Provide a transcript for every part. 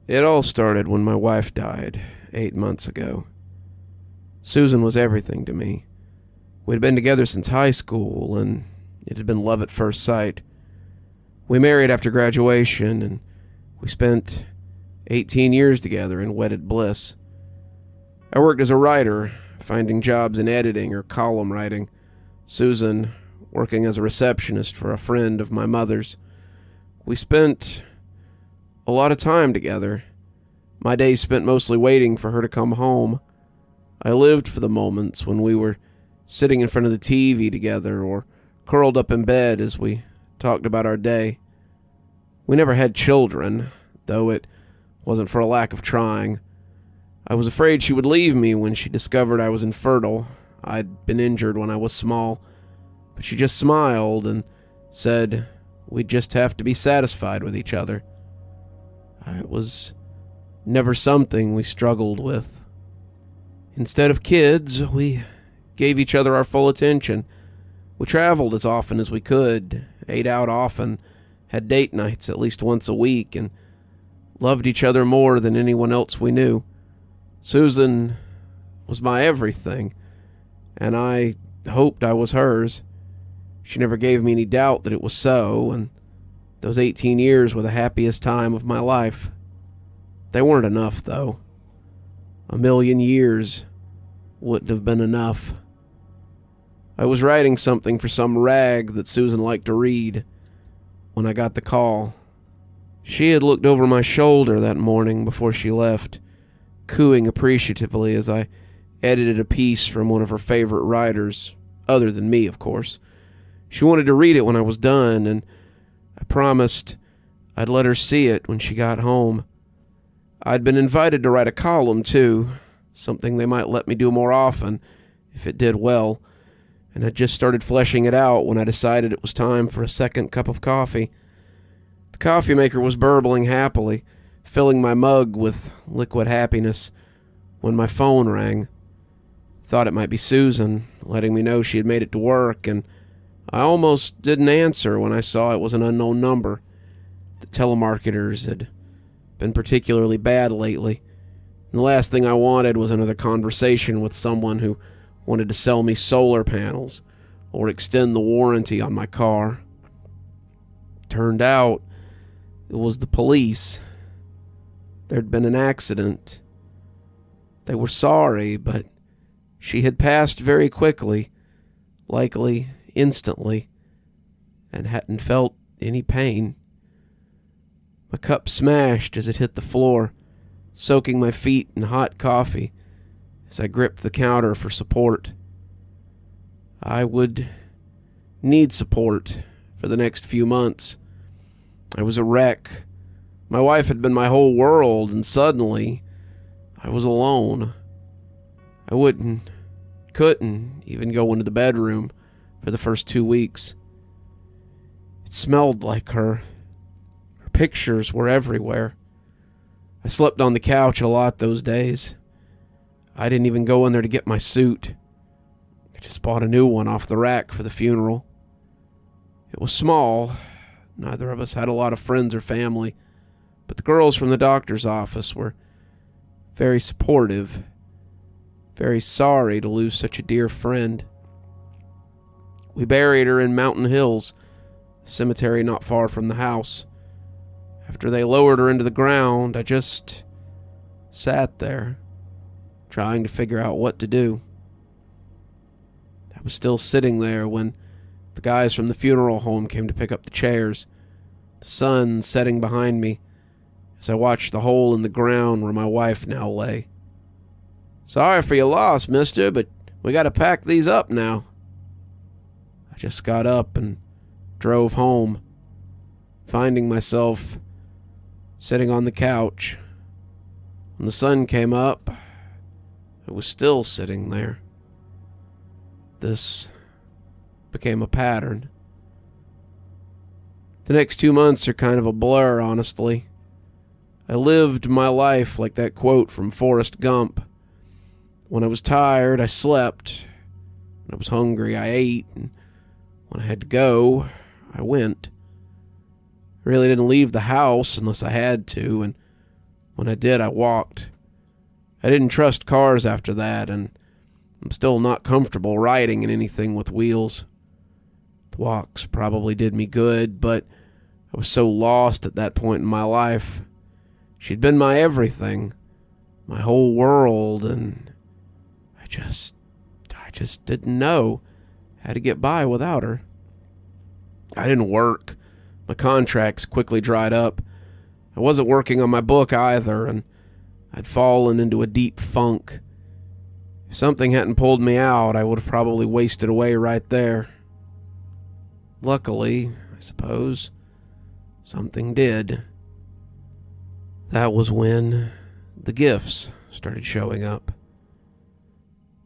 It all started when my wife died 8 months ago. Susan was everything to me. We'd been together since high school, and it had been love at first sight. We married after graduation, and we spent 18 years together in wedded bliss. I worked as a writer, finding jobs in editing or column writing. Susan working as a receptionist for a friend of my mother's. We spent a lot of time together. My days spent mostly waiting for her to come home. I lived for the moments when we were sitting in front of the TV together or curled up in bed as we talked about our day. We never had children, though it wasn't for a lack of trying. I was afraid she would leave me when she discovered I was infertile. I'd been injured when I was small, but she just smiled and said we'd just have to be satisfied with each other. It was never something we struggled with. Instead of kids, we gave each other our full attention. We traveled as often as we could, ate out often, had date nights at least once a week, and loved each other more than anyone else we knew. Susan was my everything, and I hoped I was hers. She never gave me any doubt that it was so, and those 18 years were the happiest time of my life. They weren't enough, though. 1,000,000 years wouldn't have been enough. I was writing something for some rag that Susan liked to read when I got the call. She had looked over my shoulder that morning before she left, cooing appreciatively as I edited a piece from one of her favorite writers, other than me, of course. She wanted to read it when I was done, and I promised I'd let her see it when she got home. I'd been invited to write a column, too, something they might let me do more often if it did well, and I'd just started fleshing it out when I decided it was time for a second cup of coffee. The coffee maker was burbling happily, filling my mug with liquid happiness, when my phone rang. Thought it might be Susan, letting me know she had made it to work, and I almost didn't answer when I saw it was an unknown number. The telemarketers had been particularly bad lately, and the last thing I wanted was another conversation with someone who wanted to sell me solar panels or extend the warranty on my car. Turned out it was the police. There'd been an accident. They were sorry, but she had passed very quickly, likely instantly, and hadn't felt any pain. My cup smashed as it hit the floor, soaking my feet in hot coffee as I gripped the counter for support. I would need support for the next few months. I was a wreck. My wife had been my whole world, and suddenly I was alone. I couldn't even go into the bedroom for the first 2 weeks. It smelled like her. Her pictures were everywhere. I slept on the couch a lot those days. I didn't even go in there to get my suit. I just bought a new one off the rack for the funeral. It was small. Neither of us had a lot of friends or family, but the girls from the doctor's office were very supportive, very sorry to lose such a dear friend. We buried her in Mountain Hills, a cemetery not far from the house. After they lowered her into the ground, I just sat there, trying to figure out what to do. I was still sitting there when the guys from the funeral home came to pick up the chairs, the sun setting behind me as I watched the hole in the ground where my wife now lay. "Sorry for your loss, mister, but we gotta pack these up now." I just got up and drove home, finding myself sitting on the couch. When the sun came up, I was still sitting there. This became a pattern. The next 2 months are kind of a blur, honestly. I lived my life like that quote from Forrest Gump. When I was tired, I slept. When I was hungry, I ate. And when I had to go, I went. I really didn't leave the house unless I had to, and When I did, I walked. I didn't trust cars after that, and I'm still not comfortable riding in anything with wheels. The walks probably did me good, but I was so lost at that point in my life. She'd been my everything, my whole world, and I just didn't know how to get by without her. I didn't work. My contracts quickly dried up. I wasn't working on my book either, and I'd fallen into a deep funk. If something hadn't pulled me out, I would have probably wasted away right there. Luckily, I suppose, something did. That was when the gifts started showing up.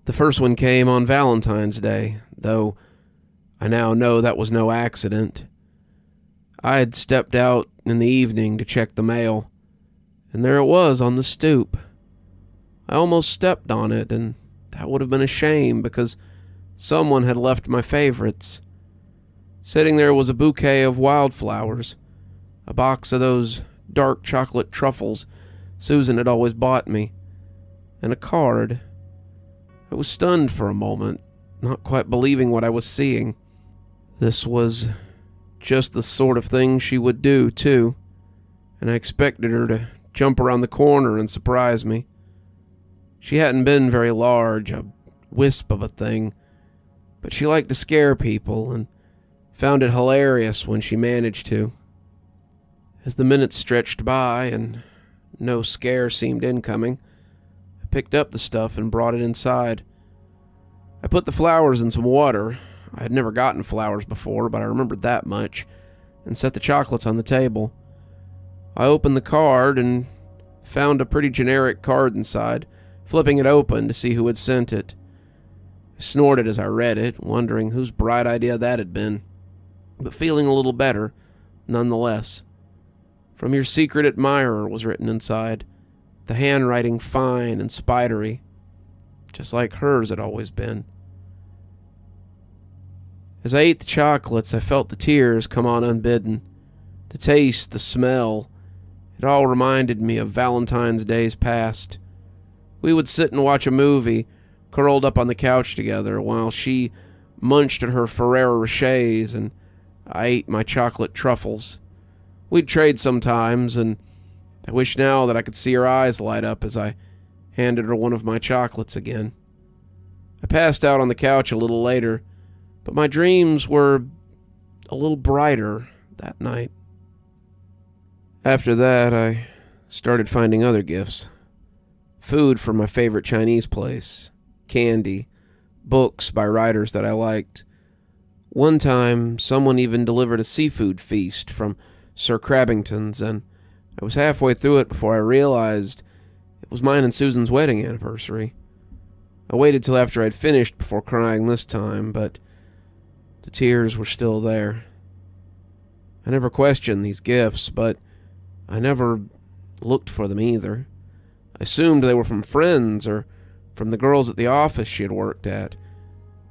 The first one came on Valentine's Day, though I now know that was no accident. I had stepped out in the evening to check the mail, and there it was on the stoop. I almost stepped on it, and that would have been a shame because someone had left my favorites. Sitting there was a bouquet of wildflowers, a box of those dark chocolate truffles Susan had always bought me, and a card. I was stunned for a moment, not quite believing what I was seeing. This was just the sort of thing she would do, too, and I expected her to jump around the corner and surprise me. She hadn't been very large, a wisp of a thing, but she liked to scare people and found it hilarious when she managed to. As the minutes stretched by and no scare seemed incoming, I picked up the stuff and brought it inside. I put the flowers in some water. I had never gotten flowers before, but I remembered that much, and set the chocolates on the table. I opened the card and found a pretty generic card inside, flipping it open to see who had sent it. I snorted as I read it, wondering whose bright idea that had been, but feeling a little better, nonetheless. "From your secret admirer" was written inside, the handwriting fine and spidery, just like hers had always been. As I ate the chocolates, I felt the tears come on unbidden. The taste, the smell, it all reminded me of Valentine's days past. We would sit and watch a movie, curled up on the couch together, while she munched at her Ferrero Rochers and I ate my chocolate truffles. We'd trade sometimes, and I wish now that I could see her eyes light up as I handed her one of my chocolates again. I passed out on the couch a little later, but my dreams were a little brighter that night. After that, I started finding other gifts. Food from my favorite Chinese place, candy, books by writers that I liked. One time, someone even delivered a seafood feast from Sir Crabbington's, and I was halfway through it before I realized it was mine and Susan's wedding anniversary. I waited till after I'd finished before crying this time, but the tears were still there. I never questioned these gifts, but I never looked for them either. I assumed they were from friends or from the girls at the office she had worked at,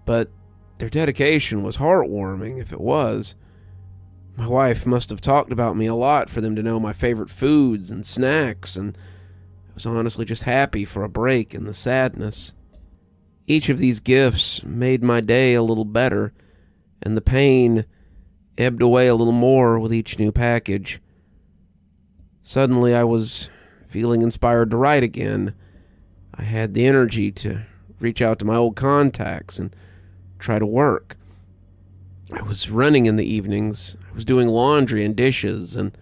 but their dedication was heartwarming if it was. My wife must have talked about me a lot for them to know my favorite foods and snacks, and I was honestly just happy for a break in the sadness. Each of these gifts made my day a little better, and the pain ebbed away a little more with each new package. Suddenly I was feeling inspired to write again. I had the energy to reach out to my old contacts and try to work. I was running in the evenings. I was doing laundry and dishes, and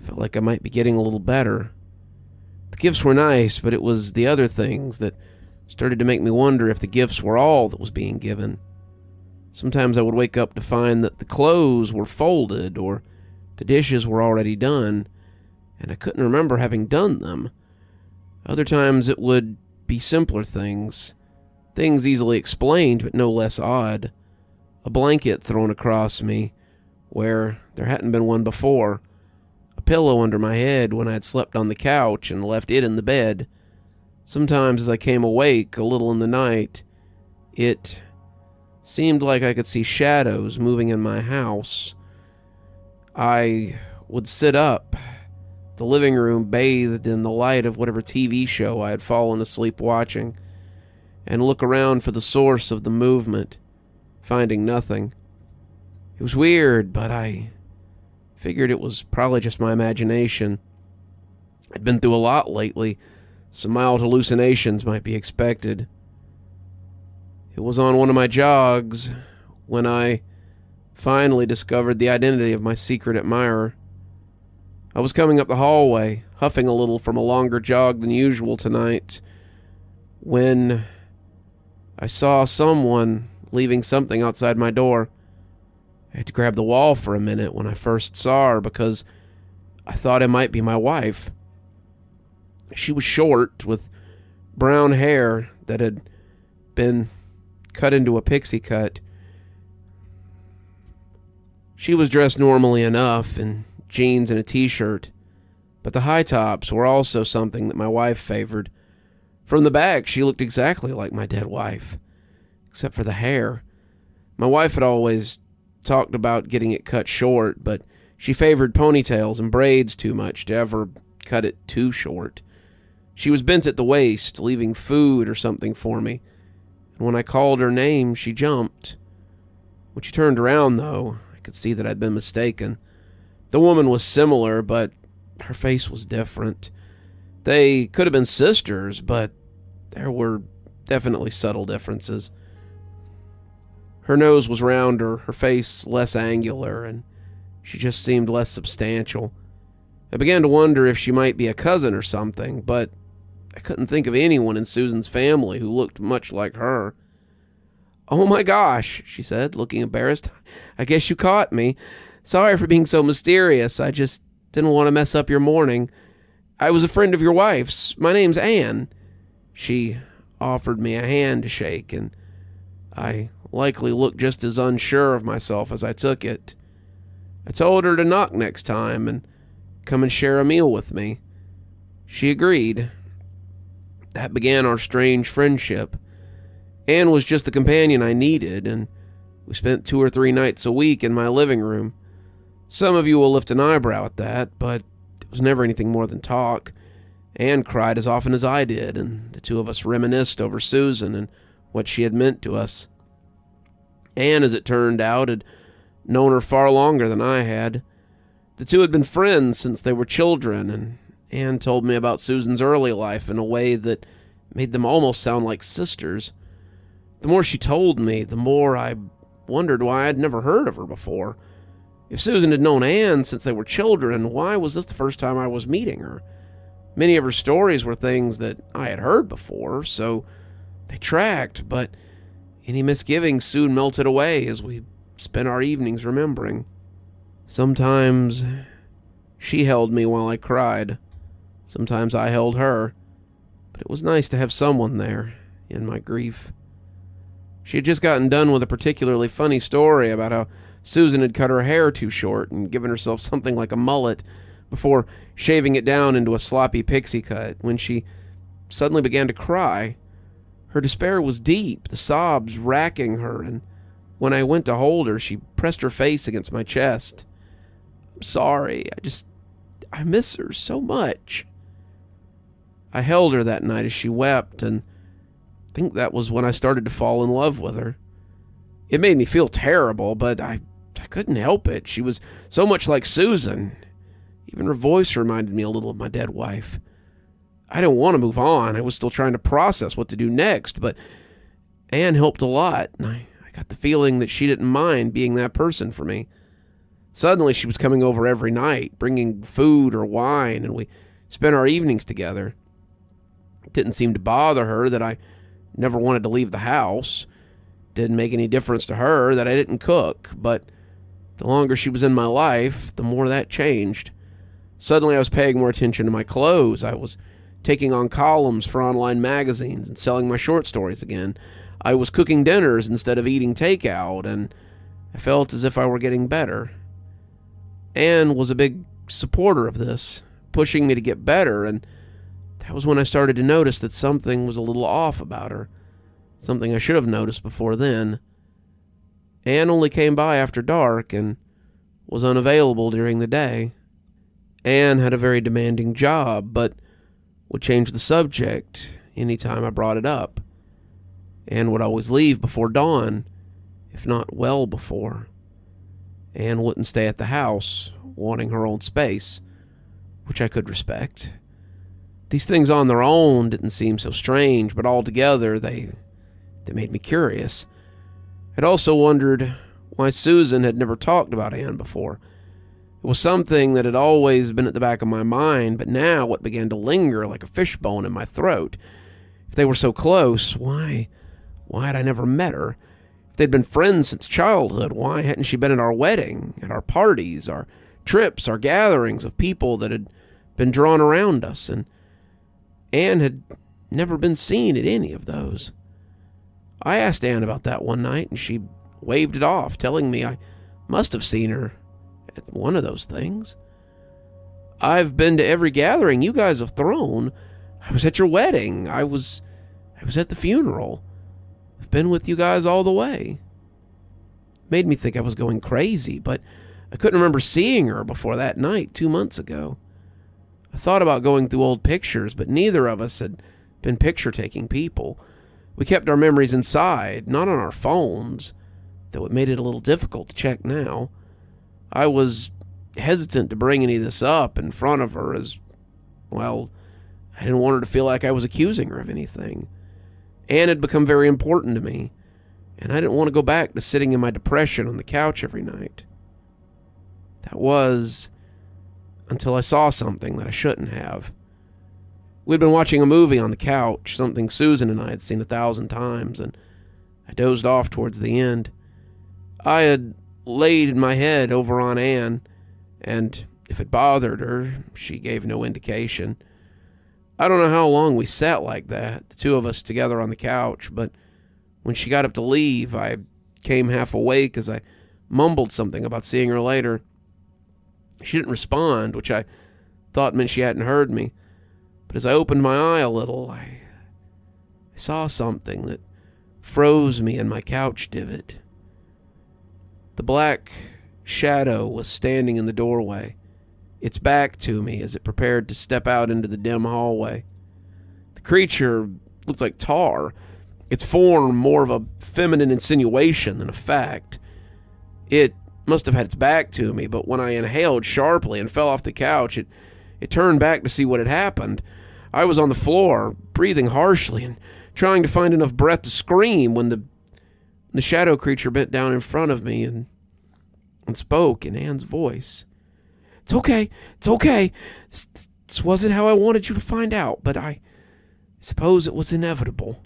felt like I might be getting a little better. The gifts were nice, but it was the other things that started to make me wonder if the gifts were all that was being given. Sometimes I would wake up to find that the clothes were folded or the dishes were already done, and I couldn't remember having done them. Other times it would be simpler things easily explained but no less odd. A blanket thrown across me where there hadn't been one before. A pillow under my head when I had slept on the couch and left it in the bed. Sometimes as I came awake a little in the night, it seemed like I could see shadows moving in my house. I would sit up, the living room bathed in the light of whatever TV show I had fallen asleep watching, and look around for the source of the movement, finding nothing. It was weird, but I figured it was probably just my imagination. I'd been through a lot lately, so mild hallucinations might be expected. It was on one of my jogs when I finally discovered the identity of my secret admirer. I was coming up the hallway, huffing a little from a longer jog than usual tonight, when I saw someone leaving something outside my door. I had to grab the wall for a minute when I first saw her because I thought it might be my wife. She was short, with brown hair that had been cut into a pixie cut. She was dressed normally enough in jeans and a t-shirt, but the high tops were also something that my wife favored. From the back, she looked exactly like my dead wife, except for the hair. My wife had always talked about getting it cut short, but she favored ponytails and braids too much to ever cut it too short. She was bent at the waist, leaving food or something for me, and when I called her name, she jumped. When she turned around, though, I could see that I'd been mistaken. The woman was similar, but her face was different. They could have been sisters, but there were definitely subtle differences. Her nose was rounder, her face less angular, and she just seemed less substantial. I began to wonder if she might be a cousin or something, but I couldn't think of anyone in Susan's family who looked much like her. "Oh my gosh," she said, looking embarrassed. "I guess you caught me. Sorry for being so mysterious. I just didn't want to mess up your morning. I was a friend of your wife's. My name's Anne." She offered me a hand to shake, and I likely looked just as unsure of myself as I took it. I told her to knock next time and come and share a meal with me. She agreed. That began our strange friendship. Anne was just the companion I needed, and we spent 2 or 3 nights a week in my living room. Some of you will lift an eyebrow at that, but it was never anything more than talk. Anne cried as often as I did, and the two of us reminisced over Susan and what she had meant to us. Anne, as it turned out, had known her far longer than I had. The two had been friends since they were children, and Anne told me about Susan's early life in a way that made them almost sound like sisters. The more she told me, the more I wondered why I'd never heard of her before. If Susan had known Anne since they were children, why was this the first time I was meeting her? Many of her stories were things that I had heard before, so they tracked, but any misgivings soon melted away as we spent our evenings remembering. Sometimes she held me while I cried. Sometimes I held her, but it was nice to have someone there in my grief. She had just gotten done with a particularly funny story about how Susan had cut her hair too short and given herself something like a mullet before shaving it down into a sloppy pixie cut when she suddenly began to cry. Her despair was deep, the sobs racking her, and when I went to hold her, she pressed her face against my chest. "I'm sorry, I miss her so much." I held her that night as she wept, and I think that was when I started to fall in love with her. It made me feel terrible, but I couldn't help it. She was so much like Susan. Even her voice reminded me a little of my dead wife. I didn't want to move on. I was still trying to process what to do next, but Anne helped a lot, and I got the feeling that she didn't mind being that person for me. Suddenly, she was coming over every night, bringing food or wine, and we spent our evenings together. It didn't seem to bother her that I never wanted to leave the house. Didn't make any difference to her that I didn't cook, but the longer she was in my life, the more that changed. Suddenly I was paying more attention to my clothes. I was taking on columns for online magazines and selling my short stories again. I was cooking dinners instead of eating takeout, and I felt as if I were getting better. Anne was a big supporter of this, pushing me to get better, and that was when I started to notice that something was a little off about her. Something I should have noticed before then. Anne only came by after dark and was unavailable during the day. Anne had a very demanding job, but would change the subject anytime I brought it up. Anne would always leave before dawn, if not well before. Anne wouldn't stay at the house, wanting her own space, which I could respect. These things on their own didn't seem so strange, but altogether they made me curious. I'd also wondered why Susan had never talked about Anne before. It was something that had always been at the back of my mind, but now it began to linger like a fishbone in my throat. If they were so close, why had I never met her? If they'd been friends since childhood, why hadn't she been at our wedding, at our parties, our trips, our gatherings of people that had been drawn around us? And Anne had never been seen at any of those. I asked Anne about that one night, and she waved it off, telling me I must have seen her at one of those things. I've been to every gathering you guys have thrown. I was at your wedding. I was at the funeral. I've been with you guys all the way. It made me think I was going crazy, but I couldn't remember seeing her before that night 2 months ago. I thought about going through old pictures, but neither of us had been picture-taking people. We kept our memories inside, not on our phones, though it made it a little difficult to check now. I was hesitant to bring any of this up in front of her as, well, I didn't want her to feel like I was accusing her of anything. Anne had become very important to me, and I didn't want to go back to sitting in my depression on the couch every night. That was until I saw something that I shouldn't have. We'd been watching a movie on the couch, something Susan and I had seen 1,000 times, and I dozed off towards the end. I had laid my head over on Anne, and if it bothered her, she gave no indication. I don't know how long we sat like that, the two of us together on the couch, but when she got up to leave, I came half awake as I mumbled something about seeing her later. She didn't respond, which I thought meant she hadn't heard me, but as I opened my eye a little, I saw something that froze me in my couch divot. The black shadow was standing in the doorway, its back to me as it prepared to step out into the dim hallway. The creature looked like tar, its form more of a feminine insinuation than a fact. It must have had its back to me, but when I inhaled sharply and fell off the couch, it turned back to see what had happened. I was on the floor, breathing harshly and trying to find enough breath to scream when the shadow creature bent down in front of me and spoke in Anne's voice. It's okay. This wasn't how I wanted you to find out, but I suppose it was inevitable.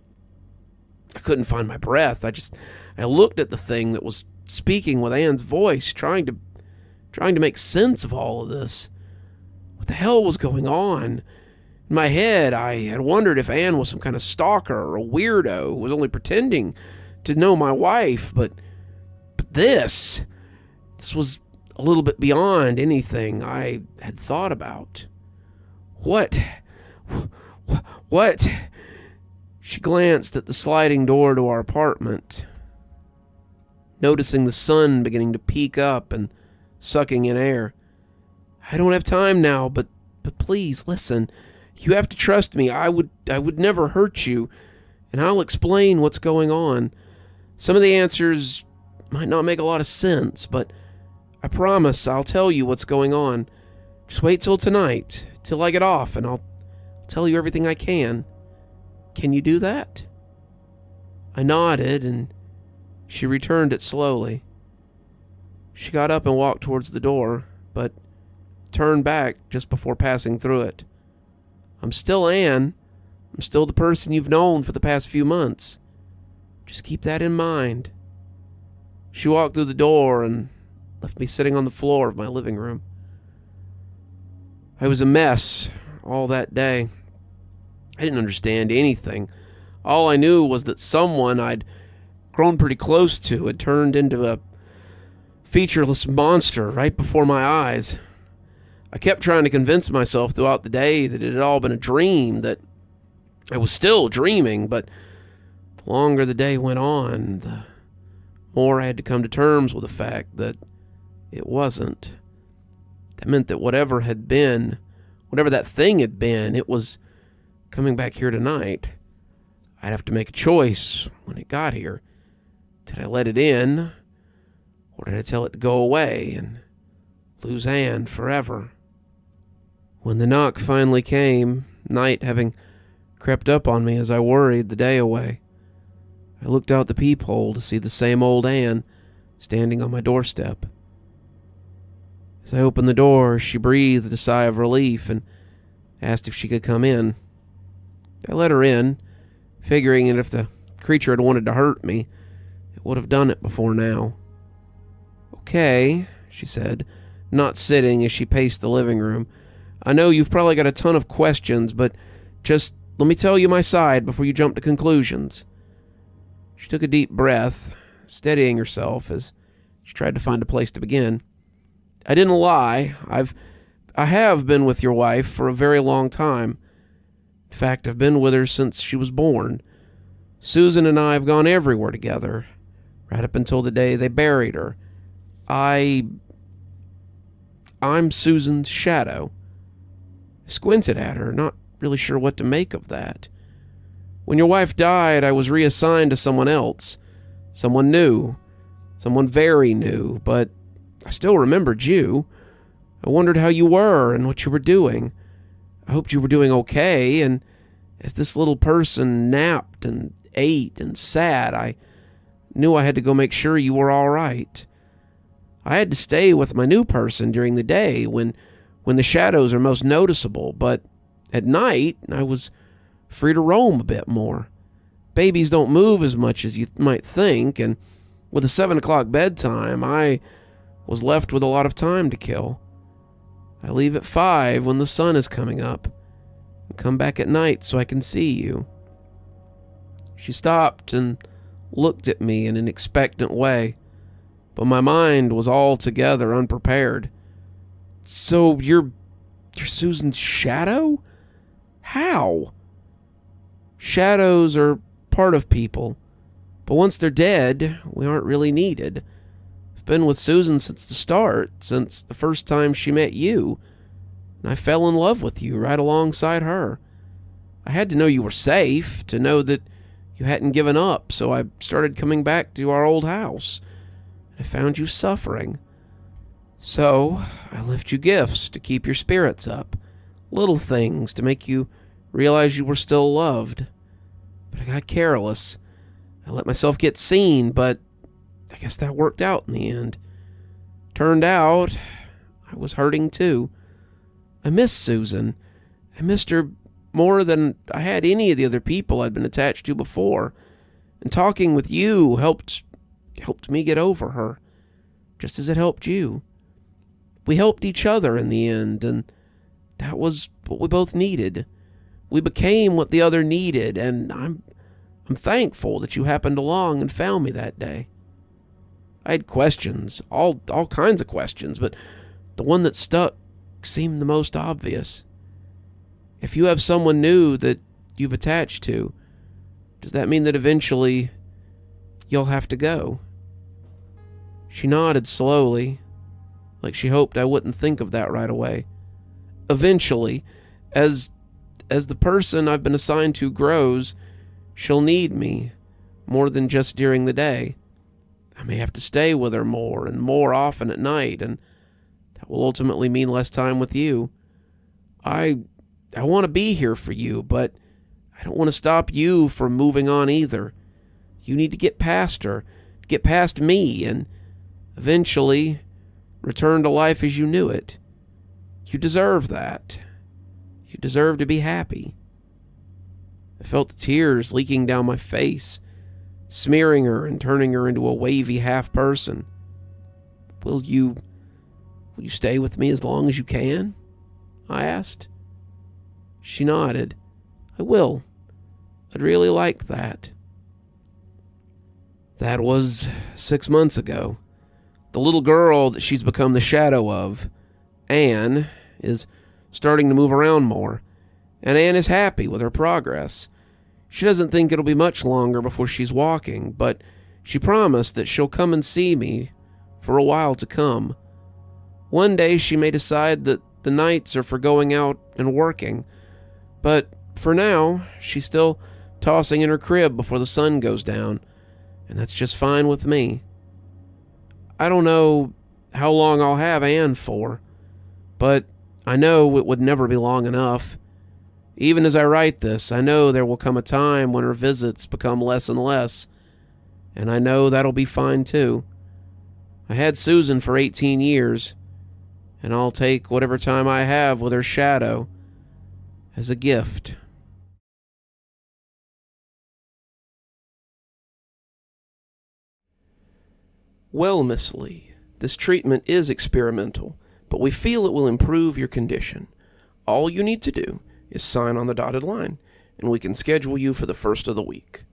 I couldn't find my breath. I looked at the thing that was speaking with Anne's voice, trying to make sense of all of this. What the hell was going on? In my head, I had wondered if Anne was some kind of stalker or a weirdo who was only pretending to know my wife, but this was a little bit beyond anything I had thought about. What? She glanced at the sliding door to our apartment, noticing the sun beginning to peek up and sucking in air. I don't have time now, but please listen. You have to trust me. I would never hurt you, and I'll explain what's going on. Some of the answers might not make a lot of sense, but I promise I'll tell you what's going on. Just wait till tonight, till I get off, and I'll tell you everything I can. Can you do that? I nodded, and she returned it slowly. She got up and walked towards the door, but turned back just before passing through it. I'm still Anne. I'm still the person you've known for the past few months. Just keep that in mind. She walked through the door and left me sitting on the floor of my living room. I was a mess all that day. I didn't understand anything. All I knew was that someone I'd grown pretty close to had turned into a featureless monster right before my eyes. I kept trying to convince myself throughout the day that it had all been a dream, that I was still dreaming, but the longer the day went on, the more I had to come to terms with the fact that it wasn't. That meant that whatever that thing had been, it was coming back here tonight. I'd have to make a choice when it got here. Did I let it in, or did I tell it to go away and lose Anne forever? When the knock finally came, night having crept up on me as I worried the day away, I looked out the peephole to see the same old Anne standing on my doorstep. As I opened the door, she breathed a sigh of relief and asked if she could come in. I let her in, figuring that if the creature had wanted to hurt me, it would have done it before now. "Okay," she said, not sitting as she paced the living room. "I know you've probably got a ton of questions, but just let me tell you my side before you jump to conclusions." She took a deep breath, steadying herself as she tried to find a place to begin. "I didn't lie. I have been with your wife for a very long time. In fact, I've been with her since she was born. Susan and I have gone everywhere together, right up until the day they buried her. I'm Susan's shadow." I squinted at her, not really sure what to make of that. "When your wife died, I was reassigned to someone else. Someone new. Someone very new, but I still remembered you. I wondered how you were and what you were doing. I hoped you were doing okay, and as this little person napped and ate and sat, I knew I had to go make sure you were all right. I had to stay with my new person during the day when the shadows are most noticeable, but at night I was free to roam a bit more. Babies don't move as much as you might think, and with a 7 o'clock bedtime, I was left with a lot of time to kill. I leave at 5 when the sun is coming up, and come back at night so I can see you." She stopped and looked at me in an expectant way, but my mind was altogether unprepared. "So you're Susan's shadow? How?" "Shadows are part of people, but once they're dead, we aren't really needed. I've been with Susan since the start, since the first time she met you, and I fell in love with you right alongside her. I had to know you were safe, to know that you hadn't given up, so I started coming back to our old house. I found you suffering. So I left you gifts to keep your spirits up, little things to make you realize you were still loved. But I got careless. I let myself get seen, but I guess that worked out in the end. Turned out, I was hurting too. I missed Susan. I missed her more than I had any of the other people I'd been attached to before. And talking with you helped me get over her, just as it helped you. We helped each other in the end, and that was what we both needed. We became what the other needed, and I'm thankful that you happened along and found me that day. I had questions, all kinds of questions, but the one that stuck seemed the most obvious. If you have someone new that you've attached to, does that mean that eventually you'll have to go?" She nodded slowly, like she hoped I wouldn't think of that right away. "Eventually, as the person I've been assigned to grows, she'll need me more than just during the day. I may have to stay with her more and more often at night, and that will ultimately mean less time with you. I want to be here for you, but I don't want to stop you from moving on either. You need to get past her, get past me, and eventually return to life as you knew it. You deserve that. You deserve to be happy." I felt the tears leaking down my face, smearing her and turning her into a wavy half-person. Will you stay with me as long as you can?" I asked. She nodded. "I will. I'd really like that." That was 6 months ago. The little girl that she's become the shadow of, Anne, is starting to move around more, and Anne is happy with her progress. She doesn't think it'll be much longer before she's walking, but she promised that she'll come and see me for a while to come. One day she may decide that the nights are for going out and working, but for now, she's still tossing in her crib before the sun goes down, and that's just fine with me. I don't know how long I'll have Anne for, but I know it would never be long enough. Even as I write this, I know there will come a time when her visits become less and less, and I know that'll be fine too. I had Susan for 18 years, and I'll take whatever time I have with her shadow as a gift. Well, Miss Lee, this treatment is experimental, but we feel it will improve your condition. All you need to do is sign on the dotted line, and we can schedule you for the first of the week.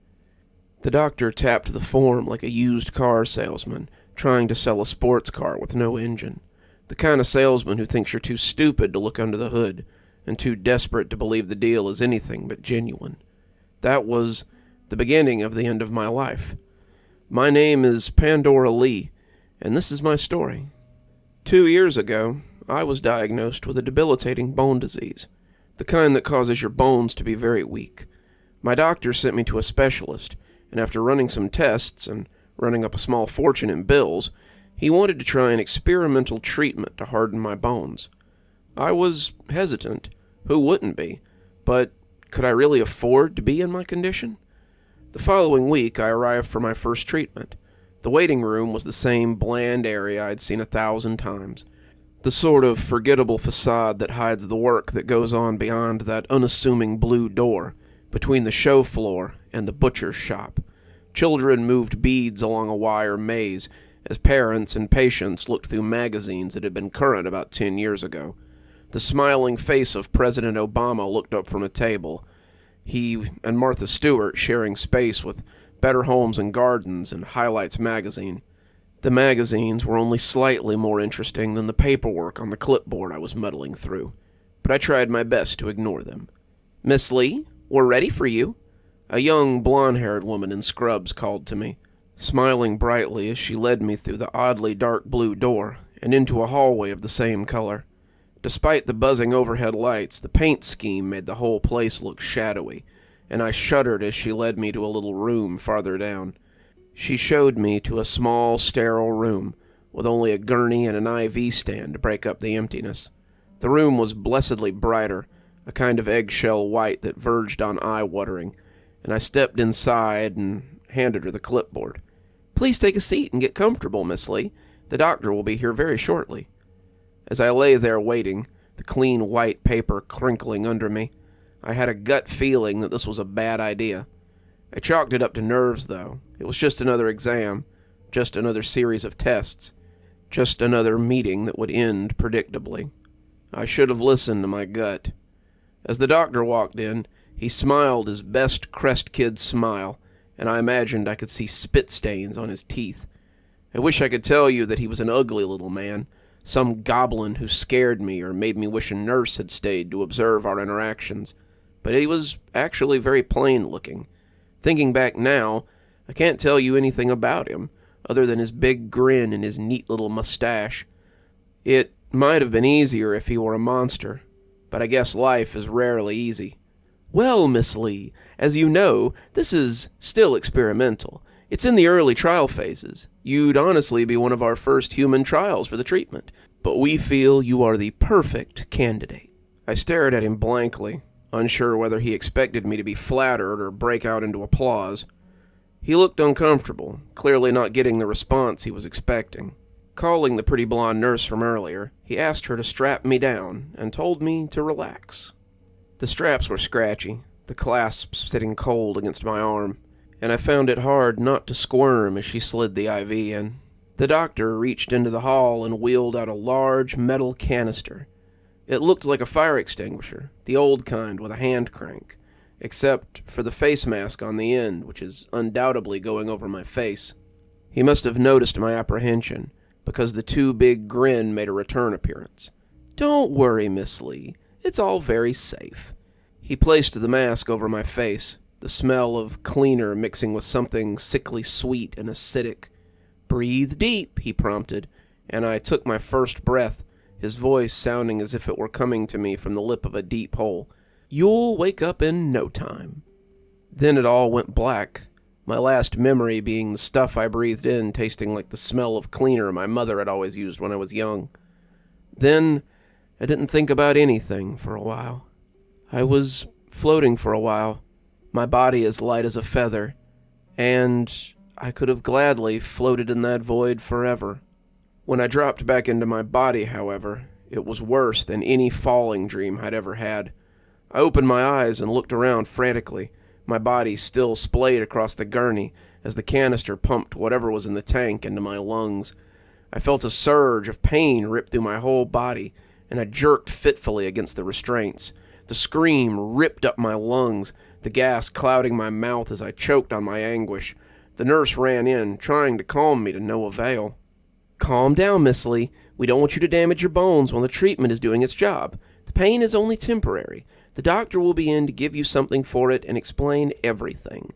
The doctor tapped the form like a used car salesman trying to sell a sports car with no engine. The kind of salesman who thinks you're too stupid to look under the hood and too desperate to believe the deal is anything but genuine. That was the beginning of the end of my life. My name is Pandora Lee, and this is my story. 2 years ago, I was diagnosed with a debilitating bone disease, the kind that causes your bones to be very weak. My doctor sent me to a specialist, and after running some tests and running up a small fortune in bills, he wanted to try an experimental treatment to harden my bones. I was hesitant. Who wouldn't be? But could I really afford to be in my condition? The following week, I arrived for my first treatment. The waiting room was the same bland area I'd seen 1,000 times. The sort of forgettable facade that hides the work that goes on beyond that unassuming blue door, between the show floor and the butcher's shop. Children moved beads along a wire maze as parents and patients looked through magazines that had been current about 10 years ago. The smiling face of President Obama looked up from a table. He and Martha Stewart sharing space with Better Homes and Gardens and Highlights magazine. The magazines were only slightly more interesting than the paperwork on the clipboard I was muddling through, but I tried my best to ignore them. "Miss Lee, we're ready for you," a young blonde-haired woman in scrubs called to me, smiling brightly as she led me through the oddly dark blue door and into a hallway of the same color. Despite the buzzing overhead lights, the paint scheme made the whole place look shadowy, and I shuddered as she led me to a little room farther down. She showed me to a small, sterile room, with only a gurney and an IV stand to break up the emptiness. The room was blessedly brighter, a kind of eggshell white that verged on eye-watering, and I stepped inside and handed her the clipboard. "Please take a seat and get comfortable, Miss Lee. The doctor will be here very shortly." As I lay there waiting, the clean white paper crinkling under me, I had a gut feeling that this was a bad idea. I chalked it up to nerves, though. It was just another exam, just another series of tests, just another meeting that would end predictably. I should have listened to my gut. As the doctor walked in, he smiled his best crest kid smile, and I imagined I could see spit stains on his teeth. I wish I could tell you that he was an ugly little man, some goblin who scared me or made me wish a nurse had stayed to observe our interactions, but he was actually very plain-looking. Thinking back now, I can't tell you anything about him, other than his big grin and his neat little mustache. It might have been easier if he were a monster, but I guess life is rarely easy. "Well, Miss Lee, as you know, this is still experimental. It's in the early trial phases. You'd honestly be one of our first human trials for the treatment, but we feel you are the perfect candidate." I stared at him blankly, unsure whether he expected me to be flattered or break out into applause. He looked uncomfortable, clearly not getting the response he was expecting. Calling the pretty blonde nurse from earlier, he asked her to strap me down and told me to relax. The straps were scratchy, the clasps sitting cold against my arm, and I found it hard not to squirm as she slid the IV in. The doctor reached into the hall and wheeled out a large metal canister. It looked like a fire extinguisher, the old kind with a hand crank, except for the face mask on the end, which is undoubtedly going over my face. He must have noticed my apprehension, because the too big grin made a return appearance. "Don't worry, Miss Lee. It's all very safe." He placed the mask over my face, the smell of cleaner mixing with something sickly sweet and acidic. "Breathe deep," he prompted, and I took my first breath, his voice sounding as if it were coming to me from the lip of a deep hole. "You'll wake up in no time." Then it all went black, my last memory being the stuff I breathed in tasting like the smell of cleaner my mother had always used when I was young. Then I didn't think about anything for a while. I was floating for a while, my body as light as a feather, and I could have gladly floated in that void forever. When I dropped back into my body, however, it was worse than any falling dream I'd ever had. I opened my eyes and looked around frantically, my body still splayed across the gurney as the canister pumped whatever was in the tank into my lungs. I felt a surge of pain rip through my whole body, and I jerked fitfully against the restraints. The scream ripped up my lungs, the gas clouding my mouth as I choked on my anguish. The nurse ran in, trying to calm me to no avail. "Calm down, Miss Lee. We don't want you to damage your bones while the treatment is doing its job. The pain is only temporary. The doctor will be in to give you something for it and explain everything."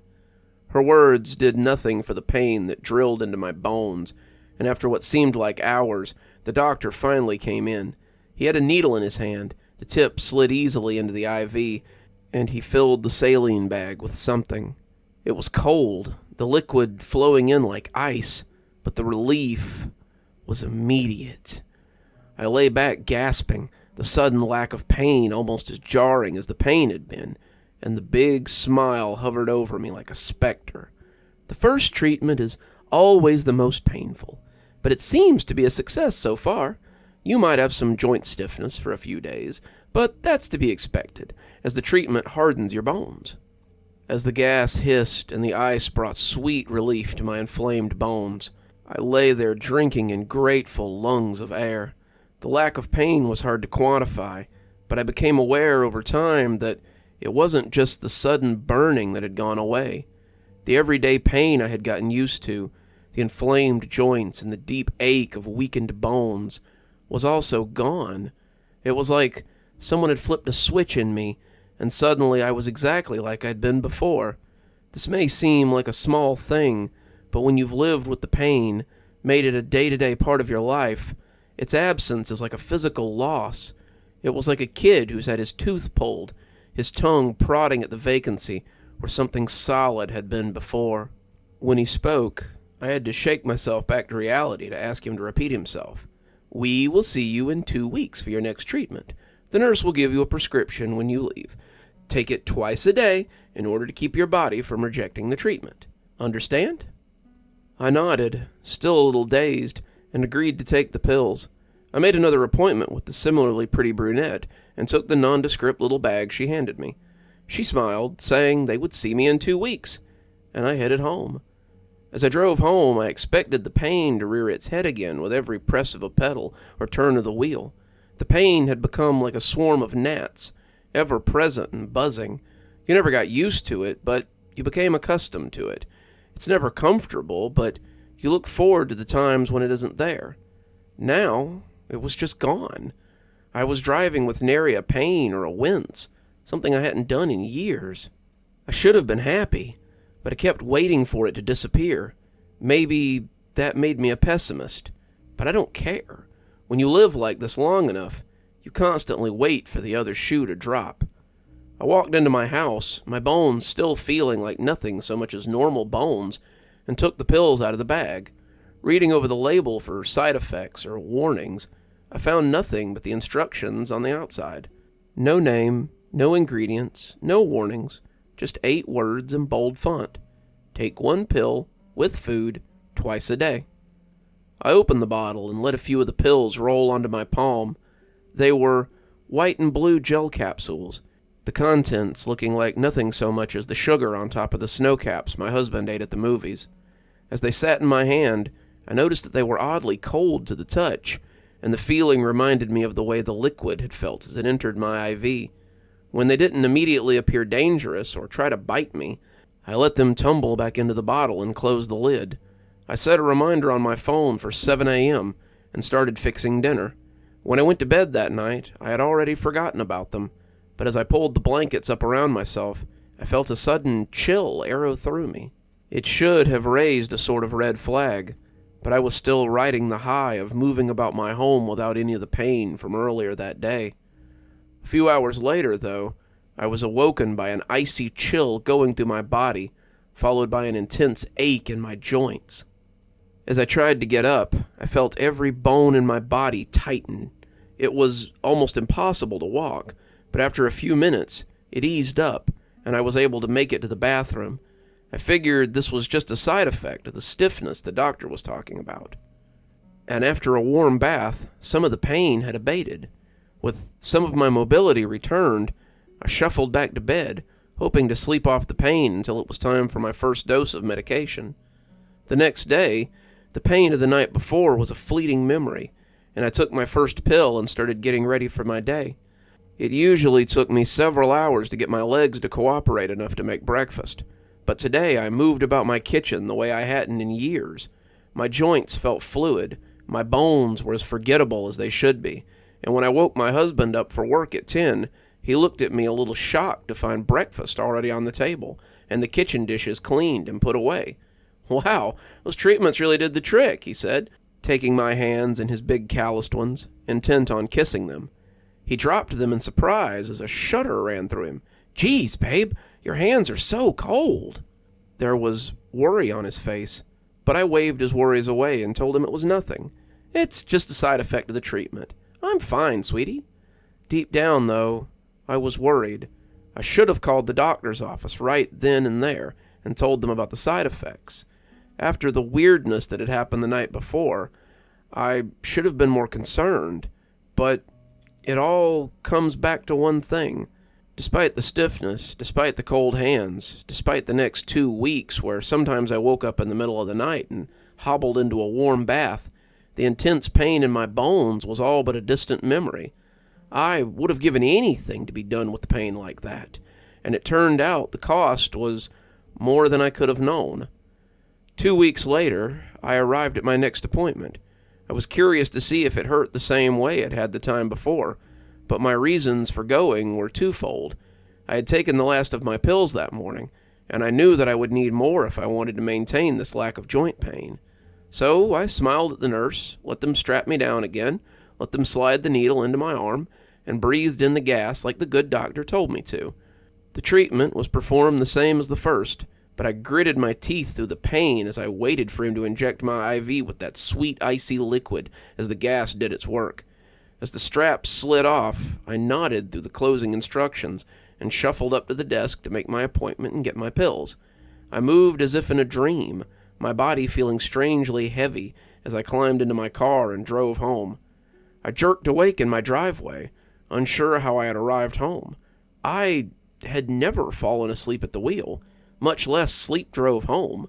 Her words did nothing for the pain that drilled into my bones, and after what seemed like hours, the doctor finally came in. He had a needle in his hand. The tip slid easily into the IV, and he filled the saline bag with something. It was cold, the liquid flowing in like ice, but the relief was immediate. I lay back gasping, the sudden lack of pain almost as jarring as the pain had been, and the big smile hovered over me like a specter. "The first treatment is always the most painful, but it seems to be a success so far. You might have some joint stiffness for a few days, but that's to be expected, as the treatment hardens your bones." As the gas hissed and the ice brought sweet relief to my inflamed bones, I lay there drinking in grateful lungs of air. The lack of pain was hard to quantify, but I became aware over time that it wasn't just the sudden burning that had gone away. The everyday pain I had gotten used to, the inflamed joints and the deep ache of weakened bones, was also gone. It was like someone had flipped a switch in me, and suddenly I was exactly like I'd been before. This may seem like a small thing, but when you've lived with the pain, made it a day-to-day part of your life, its absence is like a physical loss. It was like a kid who's had his tooth pulled, his tongue prodding at the vacancy where something solid had been before. When he spoke, I had to shake myself back to reality to ask him to repeat himself. "We will see you in 2 weeks for your next treatment. The nurse will give you a prescription when you leave. Take it twice a day in order to keep your body from rejecting the treatment. Understand?" I nodded, still a little dazed, and agreed to take the pills. I made another appointment with the similarly pretty brunette and took the nondescript little bag she handed me. She smiled, saying they would see me in 2 weeks, and I headed home. As I drove home, I expected the pain to rear its head again with every press of a pedal or turn of the wheel. The pain had become like a swarm of gnats, ever present and buzzing. You never got used to it, but you became accustomed to it. It's never comfortable, but you look forward to the times when it isn't there. Now, it was just gone. I was driving with nary a pain or a wince, something I hadn't done in years. I should have been happy, but I kept waiting for it to disappear. Maybe that made me a pessimist, but I don't care. When you live like this long enough, you constantly wait for the other shoe to drop. I walked into my house, my bones still feeling like nothing so much as normal bones, and took the pills out of the bag. Reading over the label for side effects or warnings, I found nothing but the instructions on the outside. No name, no ingredients, no warnings, just 8 words in bold font. Take 1 pill, with food, twice a day. I opened the bottle and let a few of the pills roll onto my palm. They were white and blue gel capsules, the contents looking like nothing so much as the sugar on top of the snow caps my husband ate at the movies. As they sat in my hand, I noticed that they were oddly cold to the touch, and the feeling reminded me of the way the liquid had felt as it entered my IV. When they didn't immediately appear dangerous or try to bite me, I let them tumble back into the bottle and closed the lid. I set a reminder on my phone for 7 a.m. and started fixing dinner. When I went to bed that night, I had already forgotten about them, but as I pulled the blankets up around myself, I felt a sudden chill arrow through me. It should have raised a sort of red flag, but I was still riding the high of moving about my home without any of the pain from earlier that day. A few hours later, though, I was awoken by an icy chill going through my body, followed by an intense ache in my joints. As I tried to get up, I felt every bone in my body tighten. It was almost impossible to walk, but after a few minutes, it eased up, and I was able to make it to the bathroom. I figured this was just a side effect of the stiffness the doctor was talking about. And after a warm bath, some of the pain had abated. With some of my mobility returned, I shuffled back to bed, hoping to sleep off the pain until it was time for my first dose of medication. The next day, the pain of the night before was a fleeting memory, and I took my first pill and started getting ready for my day. It usually took me several hours to get my legs to cooperate enough to make breakfast, but today I moved about my kitchen the way I hadn't in years. My joints felt fluid, my bones were as forgettable as they should be, and when I woke my husband up for work at 10, he looked at me a little shocked to find breakfast already on the table, and the kitchen dishes cleaned and put away. "Wow, those treatments really did the trick," he said, taking my hands in his big calloused ones, intent on kissing them. He dropped them in surprise as a shudder ran through him. "Geez, babe, your hands are so cold." There was worry on his face, but I waved his worries away and told him it was nothing. "It's just a side effect of the treatment. I'm fine, sweetie." Deep down, though, I was worried. I should have called the doctor's office right then and there and told them about the side effects. After the weirdness that had happened the night before, I should have been more concerned, but it all comes back to one thing. Despite the stiffness, despite the cold hands, despite the next 2 weeks where sometimes I woke up in the middle of the night and hobbled into a warm bath, the intense pain in my bones was all but a distant memory. I would have given anything to be done with the pain like that, and it turned out the cost was more than I could have known. 2 weeks later, I arrived at my next appointment. I was curious to see if it hurt the same way it had the time before, but my reasons for going were twofold. I had taken the last of my pills that morning, and I knew that I would need more if I wanted to maintain this lack of joint pain. So I smiled at the nurse, let them strap me down again, let them slide the needle into my arm, and breathed in the gas like the good doctor told me to. The treatment was performed the same as the first, but I gritted my teeth through the pain as I waited for him to inject my IV with that sweet icy liquid as the gas did its work. As the straps slid off, I nodded through the closing instructions and shuffled up to the desk to make my appointment and get my pills. I moved as if in a dream, my body feeling strangely heavy as I climbed into my car and drove home. I jerked awake in my driveway, unsure how I had arrived home. I had never fallen asleep at the wheel, much less sleep drove home,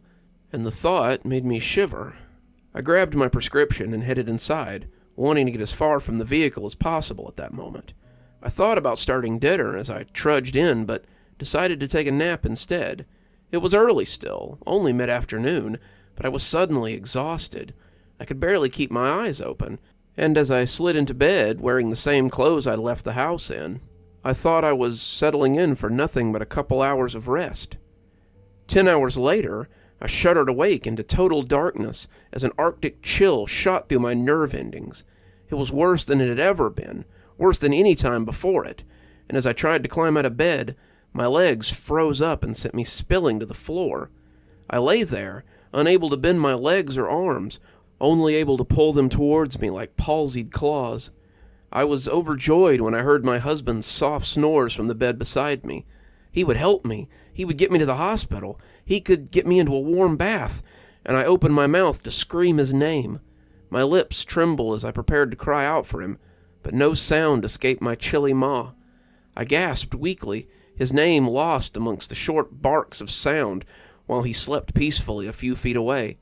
and the thought made me shiver. I grabbed my prescription and headed inside, wanting to get as far from the vehicle as possible at that moment. I thought about starting dinner as I trudged in, but decided to take a nap instead. It was early still, only mid-afternoon, but I was suddenly exhausted. I could barely keep my eyes open, and as I slid into bed, wearing the same clothes I'd left the house in, I thought I was settling in for nothing but a couple hours of rest. 10 hours later, I shuddered awake into total darkness as an arctic chill shot through my nerve endings. It was worse than it had ever been, worse than any time before it, and as I tried to climb out of bed, my legs froze up and sent me spilling to the floor. I lay there, unable to bend my legs or arms, only able to pull them towards me like palsied claws. I was overjoyed when I heard my husband's soft snores from the bed beside me. He would help me. He would get me to the hospital. He could get me into a warm bath, and I opened my mouth to scream his name. My lips trembled as I prepared to cry out for him, but no sound escaped my chilly maw. I gasped weakly, his name lost amongst the short barks of sound, while he slept peacefully a few feet away.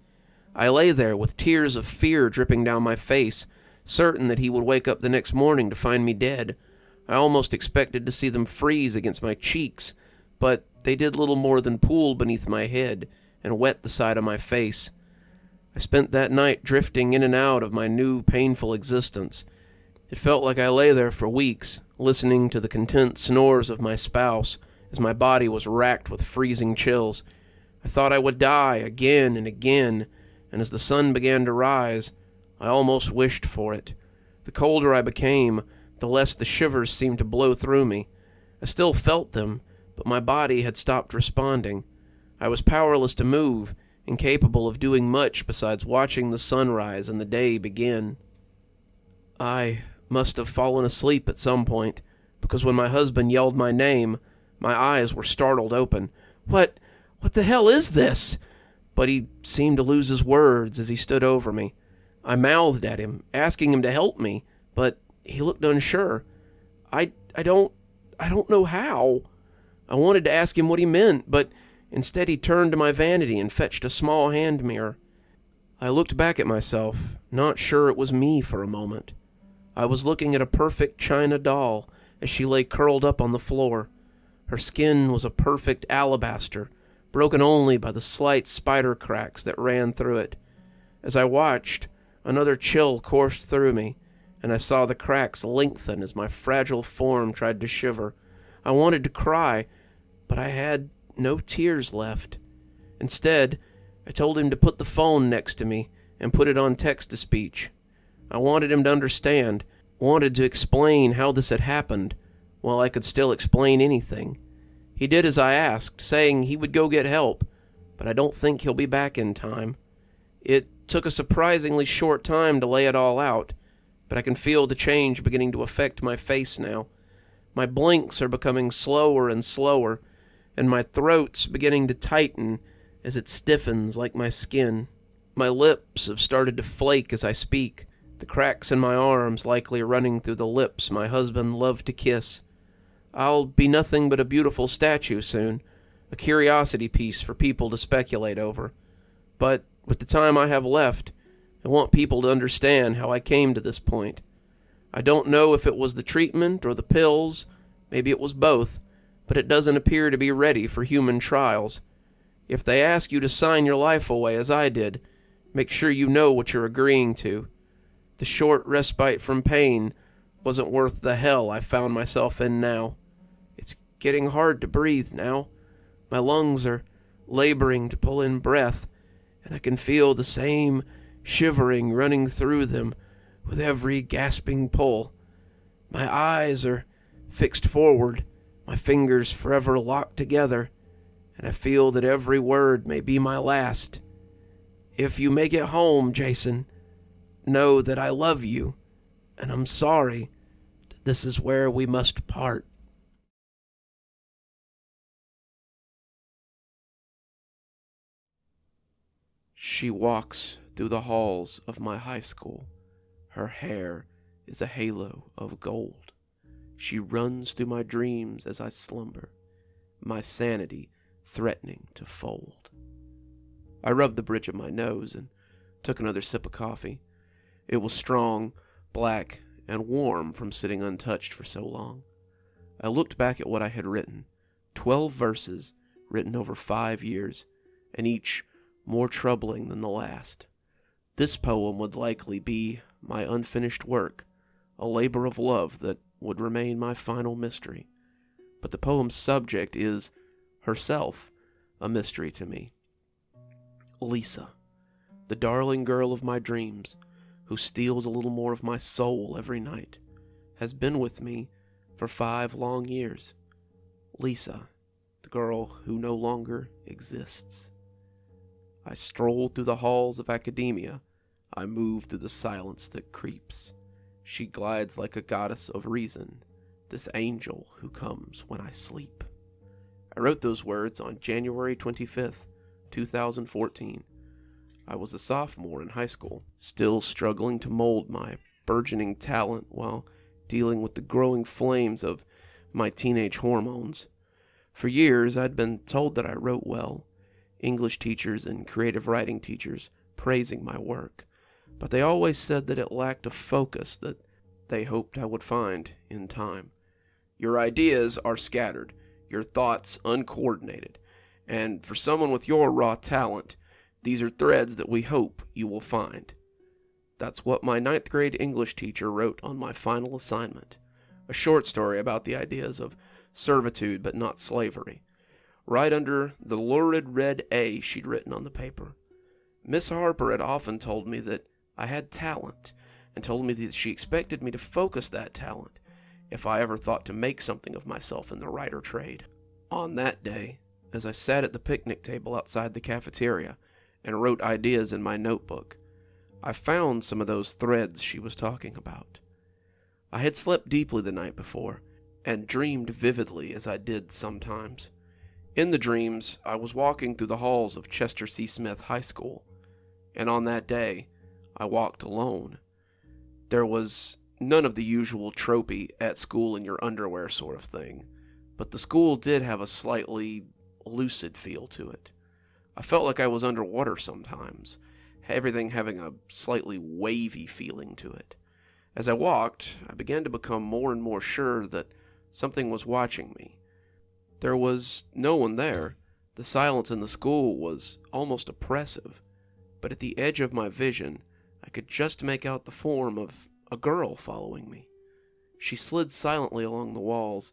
I lay there with tears of fear dripping down my face, certain that he would wake up the next morning to find me dead. I almost expected to see them freeze against my cheeks, but they did little more than pool beneath my head and wet the side of my face. I spent that night drifting in and out of my new painful existence. It felt like I lay there for weeks, listening to the content snores of my spouse as my body was racked with freezing chills. I thought I would die again and again, and as the sun began to rise, I almost wished for it. The colder I became, the less the shivers seemed to blow through me. I still felt them, but my body had stopped responding. I was powerless to move, incapable of doing much besides watching the sunrise and the day begin. I must have fallen asleep at some point, because when my husband yelled my name, my eyes were startled open. What the hell is this? But he seemed to lose his words as he stood over me. I mouthed at him, asking him to help me, but he looked unsure. I don't know how. I wanted to ask him what he meant, but instead he turned to my vanity and fetched a small hand mirror. I looked back at myself, not sure it was me for a moment. I was looking at a perfect china doll as she lay curled up on the floor. Her skin was a perfect alabaster, broken only by the slight spider cracks that ran through it. As I watched, another chill coursed through me, and I saw the cracks lengthen as my fragile form tried to shiver. I wanted to cry, but I had no tears left. Instead, I told him to put the phone next to me and put it on text-to-speech. I wanted him to understand, wanted to explain how this had happened, while I could still explain anything. He did as I asked, saying he would go get help, but I don't think he'll be back in time. It took a surprisingly short time to lay it all out, but I can feel the change beginning to affect my face now. My blinks are becoming slower and slower, and my throat's beginning to tighten as it stiffens like my skin. My lips have started to flake as I speak, the cracks in my arms likely running through the lips my husband loved to kiss. I'll be nothing but a beautiful statue soon, a curiosity piece for people to speculate over. But with the time I have left, I want people to understand how I came to this point. I don't know if it was the treatment or the pills, maybe it was both, but it doesn't appear to be ready for human trials. If they ask you to sign your life away as I did, make sure you know what you're agreeing to. The short respite from pain wasn't worth the hell I found myself in now. It's getting hard to breathe now. My lungs are laboring to pull in breath, and I can feel the same shivering running through them with every gasping pull. My eyes are fixed forward, my fingers forever locked together, and I feel that every word may be my last. If you make it home, Jason, know that I love you, and I'm sorry that this is where we must part. She walks through the halls of my high school. Her hair is a halo of gold. She runs through my dreams as I slumber, my sanity threatening to fold. I rubbed the bridge of my nose and took another sip of coffee. It was strong, black, and warm from sitting untouched for so long. I looked back at what I had written, 12 verses written over 5 years, and each more troubling than the last. This poem would likely be my unfinished work, a labor of love that would remain my final mystery. But the poem's subject is, herself, a mystery to me. Lisa, the darling girl of my dreams, who steals a little more of my soul every night, has been with me for 5 long years. Lisa, the girl who no longer exists. I stroll through the halls of academia. I move through the silence that creeps. She glides like a goddess of reason, this angel who comes when I sleep. I wrote those words on January 25th, 2014. I was a sophomore in high school, still struggling to mold my burgeoning talent while dealing with the growing flames of my teenage hormones. For years, I'd been told that I wrote well, English teachers and creative writing teachers praising my work, but they always said that it lacked a focus that they hoped I would find in time. Your ideas are scattered, your thoughts uncoordinated, and for someone with your raw talent, these are threads that we hope you will find. That's what my 9th grade English teacher wrote on my final assignment, a short story about the ideas of servitude but not slavery, right under the lurid red A she'd written on the paper. Miss Harper had often told me that I had talent, and told me that she expected me to focus that talent if I ever thought to make something of myself in the writer trade. On that day, as I sat at the picnic table outside the cafeteria and wrote ideas in my notebook, I found some of those threads she was talking about. I had slept deeply the night before, and dreamed vividly as I did sometimes. In the dreams, I was walking through the halls of Chester C. Smith High School, and on that day, I walked alone. There was none of the usual tropey at school in your underwear sort of thing, but the school did have a slightly lucid feel to it. I felt like I was underwater sometimes, everything having a slightly wavy feeling to it. As I walked, I began to become more and more sure that something was watching me. There was no one there. The silence in the school was almost oppressive, but at the edge of my vision, I could just make out the form of a girl following me. She slid silently along the walls,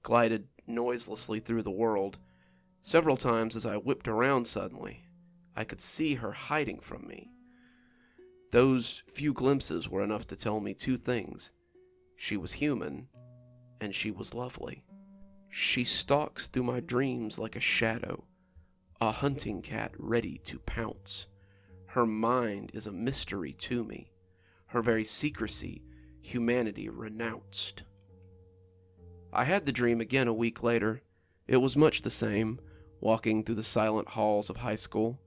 glided noiselessly through the world. Several times as I whipped around suddenly, I could see her hiding from me. Those few glimpses were enough to tell me two things. She was human, and she was lovely. She stalks through my dreams like a shadow, a hunting cat ready to pounce. Her mind is a mystery to me. Her very secrecy, humanity renounced. I had the dream again a week later. It was much the same, walking through the silent halls of high school,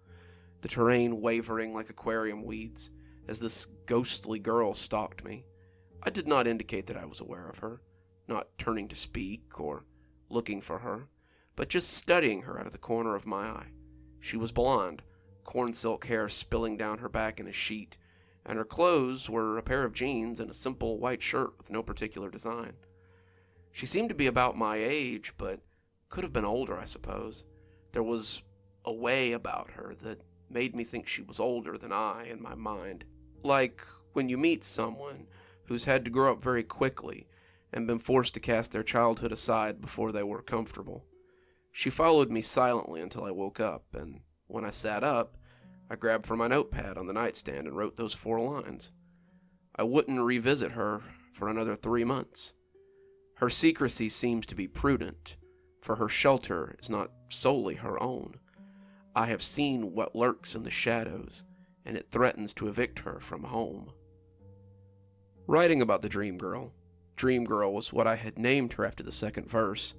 the terrain wavering like aquarium weeds as this ghostly girl stalked me. I did not indicate that I was aware of her, not turning to speak or looking for her, but just studying her out of the corner of my eye. She was blonde, corn silk hair spilling down her back in a sheet, and her clothes were a pair of jeans and a simple white shirt with no particular design. She seemed to be about my age, but could have been older, I suppose. There was a way about her that made me think she was older than I in my mind. Like when you meet someone who's had to grow up very quickly and been forced to cast their childhood aside before they were comfortable. She followed me silently until I woke up, and when I sat up, I grabbed for my notepad on the nightstand and wrote those 4 lines. I wouldn't revisit her for another 3 months. Her secrecy seems to be prudent, for her shelter is not solely her own. I have seen what lurks in the shadows, and it threatens to evict her from home. Writing about the Dream Girl was what I had named her after the second verse,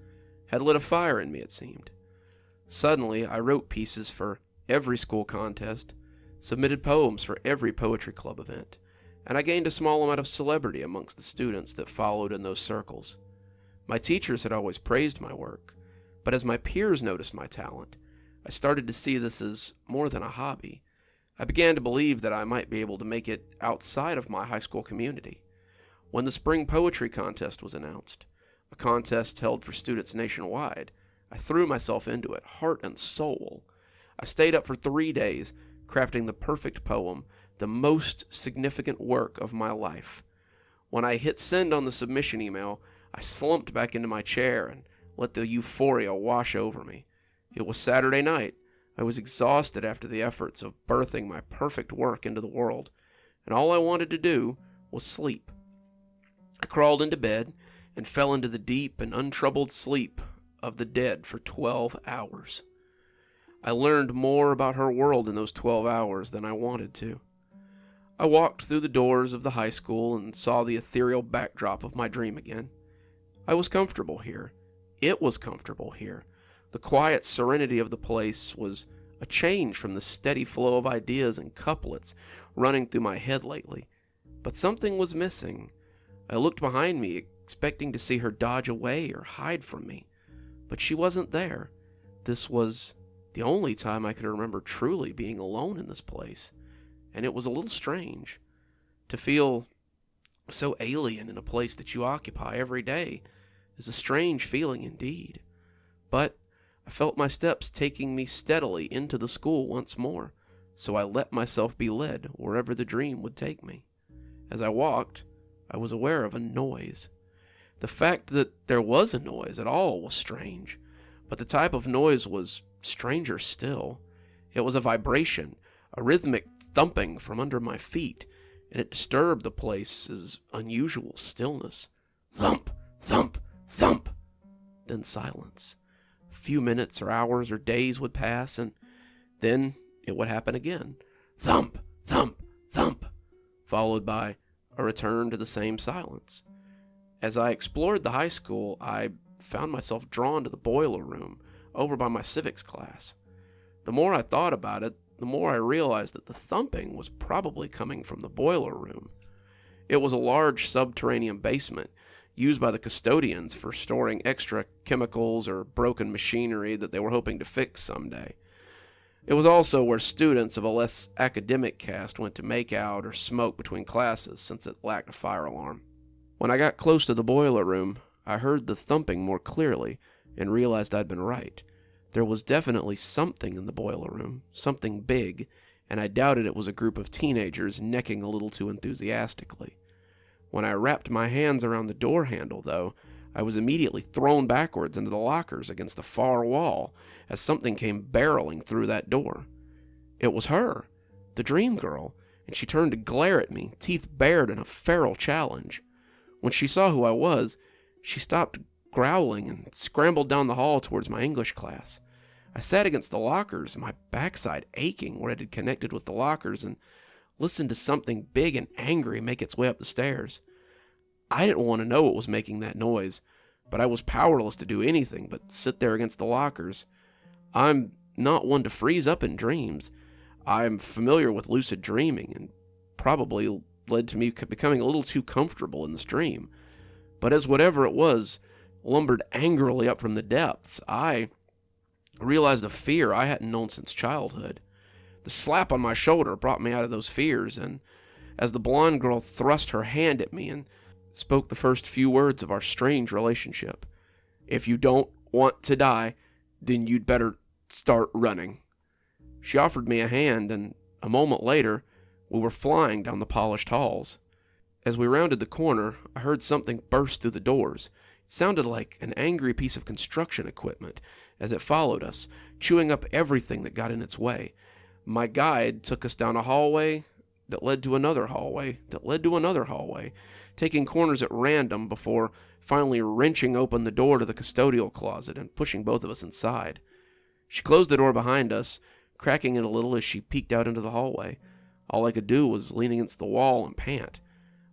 had lit a fire in me, it seemed. Suddenly, I wrote pieces for every school contest, submitted poems for every poetry club event, and I gained a small amount of celebrity amongst the students that followed in those circles. My teachers had always praised my work, but as my peers noticed my talent, I started to see this as more than a hobby. I began to believe that I might be able to make it outside of my high school community. When the spring poetry contest was announced, a contest held for students nationwide, I threw myself into it, heart and soul. I stayed up for 3 days, crafting the perfect poem, the most significant work of my life. When I hit send on the submission email, I slumped back into my chair and let the euphoria wash over me. It was Saturday night. I was exhausted after the efforts of birthing my perfect work into the world, and all I wanted to do was sleep. I crawled into bed and fell into the deep and untroubled sleep of the dead for 12 hours. I learned more about her world in those 12 hours than I wanted to. I walked through the doors of the high school and saw the ethereal backdrop of my dream again. I was comfortable here. It was comfortable here. The quiet serenity of the place was a change from the steady flow of ideas and couplets running through my head lately. But something was missing. I looked behind me, expecting to see her dodge away or hide from me. But she wasn't there. This was the only time I could remember truly being alone in this place, and it was a little strange. To feel so alien in a place that you occupy every day is a strange feeling indeed. But I felt my steps taking me steadily into the school once more, so I let myself be led wherever the dream would take me. As I walked, I was aware of a noise. The fact that there was a noise at all was strange, but the type of noise was stranger still. It was a vibration, a rhythmic thumping from under my feet, and it disturbed the place's unusual stillness. Thump, thump, thump. Then silence. A few minutes or hours or days would pass, and then it would happen again. Thump, thump, thump, followed by a return to the same silence. As I explored the high school, I found myself drawn to the boiler room over by my civics class. The more I thought about it, the more I realized that the thumping was probably coming from the boiler room. It was a large subterranean basement used by the custodians for storing extra chemicals or broken machinery that they were hoping to fix someday. It was also where students of a less academic cast went to make out or smoke between classes, since it lacked a fire alarm. When I got close to the boiler room, I heard the thumping more clearly and realized I'd been right. There was definitely something in the boiler room, something big, and I doubted it was a group of teenagers necking a little too enthusiastically. When I wrapped my hands around the door handle, though, I was immediately thrown backwards into the lockers against the far wall as something came barreling through that door. It was her, the dream girl, and she turned to glare at me, teeth bared in a feral challenge. When she saw who I was, she stopped growling and scrambled down the hall towards my English class. I sat against the lockers, my backside aching where it had connected with the lockers, and listened to something big and angry make its way up the stairs. I didn't want to know what was making that noise, but I was powerless to do anything but sit there against the lockers. I'm not one to freeze up in dreams. I'm familiar with lucid dreaming, and probably led to me becoming a little too comfortable in this dream. But as whatever it was lumbered angrily up from the depths, I realized a fear I hadn't known since childhood. The slap on my shoulder brought me out of those fears, and as the blonde girl thrust her hand at me and spoke the first few words of our strange relationship, "If you don't want to die, then you'd better start running." She offered me a hand, and a moment later, we were flying down the polished halls. As we rounded the corner, I heard something burst through the doors. It sounded like an angry piece of construction equipment as it followed us, chewing up everything that got in its way. My guide took us down a hallway that led to another hallway that led to another hallway, taking corners at random before finally wrenching open the door to the custodial closet and pushing both of us inside. She closed the door behind us, cracking it a little as she peeked out into the hallway. All I could do was lean against the wall and pant.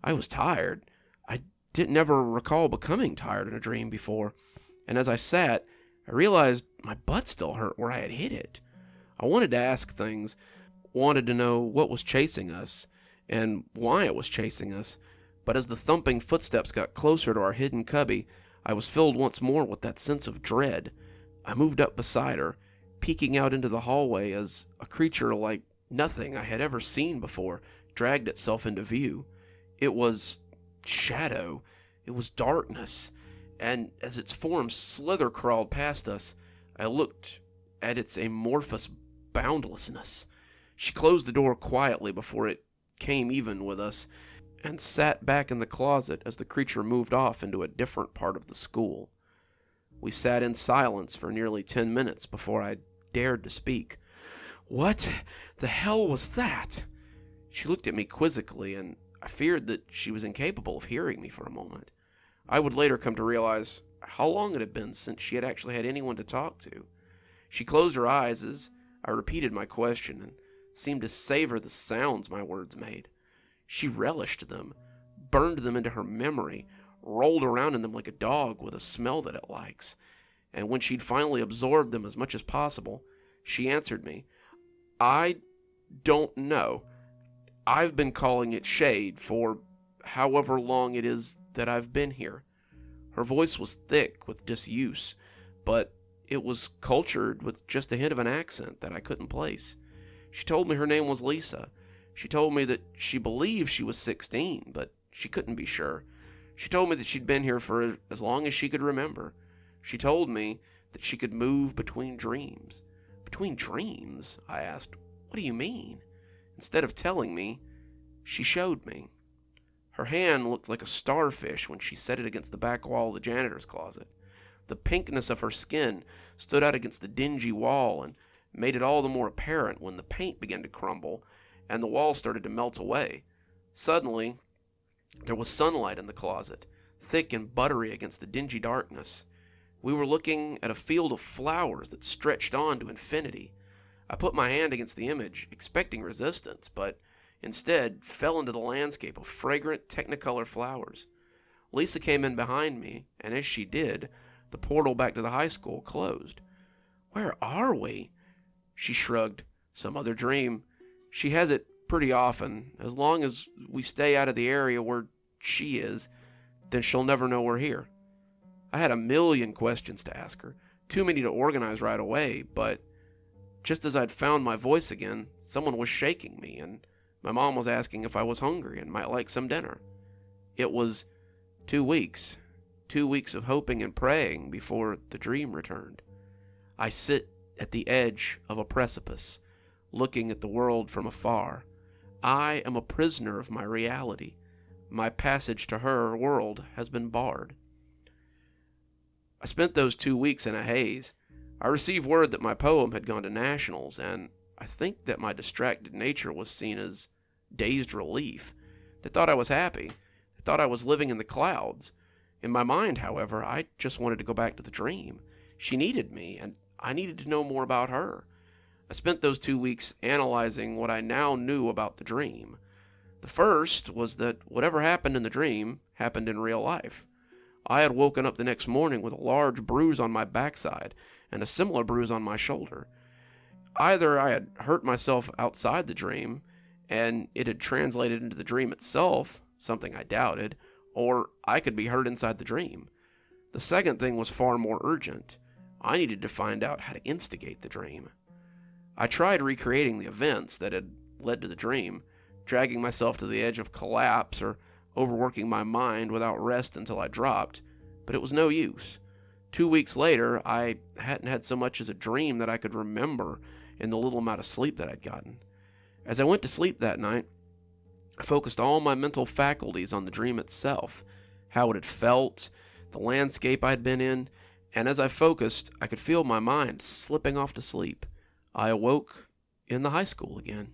I was tired. I didn't ever recall becoming tired in a dream before, and as I sat, I realized my butt still hurt where I had hit it. I wanted to ask things, wanted to know what was chasing us, and why it was chasing us, but as the thumping footsteps got closer to our hidden cubby, I was filled once more with that sense of dread. I moved up beside her, peeking out into the hallway as a creature like nothing I had ever seen before dragged itself into view. It was shadow. It was darkness. And as its form slither crawled past us, I looked at its amorphous boundlessness. She closed the door quietly before it came even with us, and sat back in the closet as the creature moved off into a different part of the school. We sat in silence for nearly 10 minutes before I dared to speak. "What the hell was that?" She looked at me quizzically, and I feared that she was incapable of hearing me for a moment. I would later come to realize how long it had been since she had actually had anyone to talk to. She closed her eyes as I repeated my question and seemed to savor the sounds my words made. She relished them, burned them into her memory, rolled around in them like a dog with a smell that it likes, and when she'd finally absorbed them as much as possible, she answered me, "I don't know. I've been calling it shade for however long it is that I've been here." Her voice was thick with disuse, but it was cultured with just a hint of an accent that I couldn't place. She told me her name was Lisa. She told me that she believed she was 16, but she couldn't be sure. She told me that she'd been here for as long as she could remember. She told me that she could move between dreams. "Between dreams?" I asked. "What do you mean?" Instead of telling me, she showed me. Her hand looked like a starfish when she set it against the back wall of the janitor's closet. The pinkness of her skin stood out against the dingy wall, and made it all the more apparent when the paint began to crumble and the walls started to melt away. Suddenly, there was sunlight in the closet, thick and buttery against the dingy darkness. We were looking at a field of flowers that stretched on to infinity. I put my hand against the image, expecting resistance, but instead fell into the landscape of fragrant technicolor flowers. Lisa came in behind me, and as she did, the portal back to the high school closed. "Where are we?" She shrugged. "Some other dream. She has it pretty often. As long as we stay out of the area where she is, then she'll never know we're here." I had a million questions to ask her, too many to organize right away, but just as I'd found my voice again, someone was shaking me, and my mom was asking if I was hungry and might like some dinner. It was 2 weeks. 2 weeks of hoping and praying before the dream returned. I sit at the edge of a precipice, looking at the world from afar. I am a prisoner of my reality. My passage to her world has been barred. I spent those 2 weeks in a haze. I received word that my poem had gone to nationals, and I think that my distracted nature was seen as dazed relief. They thought I was happy. They thought I was living in the clouds. In my mind, however, I just wanted to go back to the dream. She needed me, and I needed to know more about her. I spent those 2 weeks analyzing what I now knew about the dream. The first was that whatever happened in the dream happened in real life. I had woken up the next morning with a large bruise on my backside and a similar bruise on my shoulder. Either I had hurt myself outside the dream, and it had translated into the dream itself, something I doubted, or I could be hurt inside the dream. The second thing was far more urgent. I needed to find out how to instigate the dream. I tried recreating the events that had led to the dream, dragging myself to the edge of collapse or overworking my mind without rest until I dropped, but it was no use. 2 weeks later, I hadn't had so much as a dream that I could remember in the little amount of sleep that I'd gotten. As I went to sleep that night, I focused all my mental faculties on the dream itself, how it had felt, the landscape I'd been in, and as I focused, I could feel my mind slipping off to sleep. I awoke in the high school again.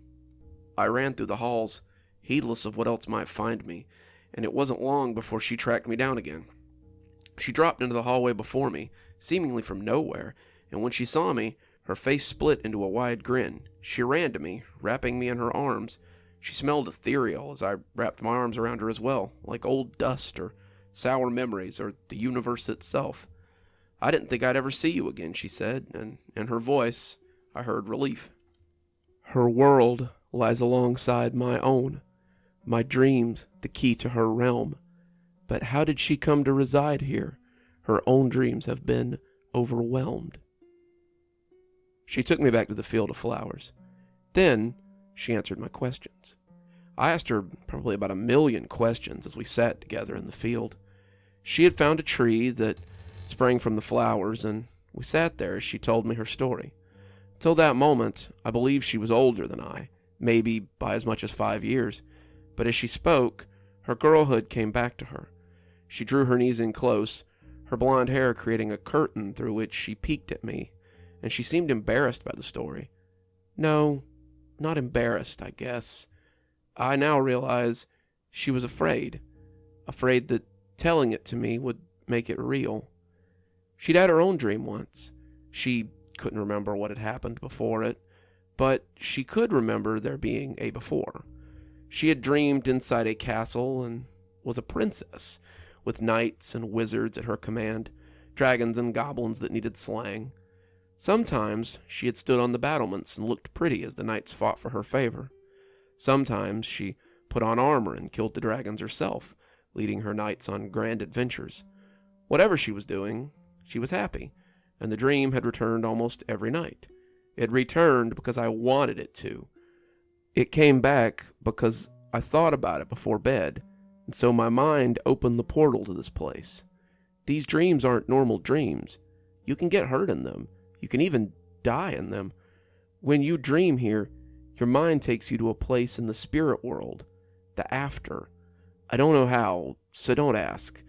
I ran through the halls, heedless of what else might find me, and it wasn't long before she tracked me down again. She dropped into the hallway before me, seemingly from nowhere, and when she saw me, her face split into a wide grin. She ran to me, wrapping me in her arms. She smelled ethereal as I wrapped my arms around her as well, like old dust or sour memories or the universe itself. "I didn't think I'd ever see you again," she said, and in her voice I heard relief. "Her world lies alongside my own, my dreams the key to her realm. But how did she come to reside here? Her own dreams have been overwhelmed." She took me back to the field of flowers. Then she answered my questions. I asked her probably about 1,000,000 questions as we sat together in the field. She had found a tree that sprang from the flowers, and we sat there as she told me her story. Till that moment, I believed she was older than I, maybe by as much as 5 years, but as she spoke, her girlhood came back to her. She drew her knees in close, her blonde hair creating a curtain through which she peeked at me, and she seemed embarrassed by the story. No, not embarrassed, I guess. I now realize she was afraid that telling it to me would make it real. She'd had her own dream once. She couldn't remember what had happened before it, but she could remember there being a before. She had dreamed inside a castle and was a princess, with knights and wizards at her command, dragons and goblins that needed slaying. Sometimes she had stood on the battlements and looked pretty as the knights fought for her favor. Sometimes she put on armor and killed the dragons herself, leading her knights on grand adventures. Whatever she was doing, she was happy, and the dream had returned almost every night. It returned because I wanted it to. It came back because I thought about it before bed, and so my mind opened the portal to this place. These dreams aren't normal dreams. You can get hurt in them. You can even die in them. When you dream here, your mind takes you to a place in the spirit world, the after. I don't know how, so don't ask,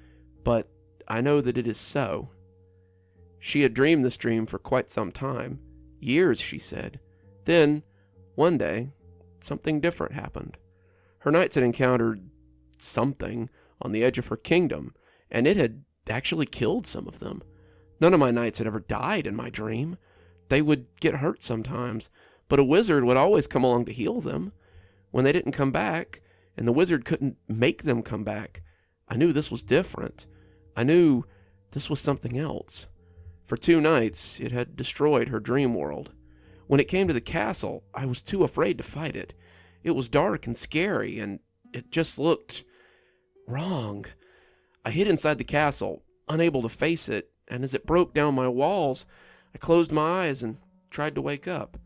but I know that it is so. She had dreamed this dream for quite some time, Years, she said. Then, one day, something different happened. Her knights had encountered something on the edge of her kingdom, and it had actually killed some of them. None of my knights had ever died in my dream. They would get hurt sometimes, but a wizard would always come along to heal them. When they didn't come back, and the wizard couldn't make them come back, I knew this was different. I knew this was something else. For 2 nights, it had destroyed her dream world. When it came to the castle, I was too afraid to fight it. It was dark and scary, and it just looked wrong. I hid inside the castle, unable to face it, and as it broke down my walls, I closed my eyes and tried to wake up.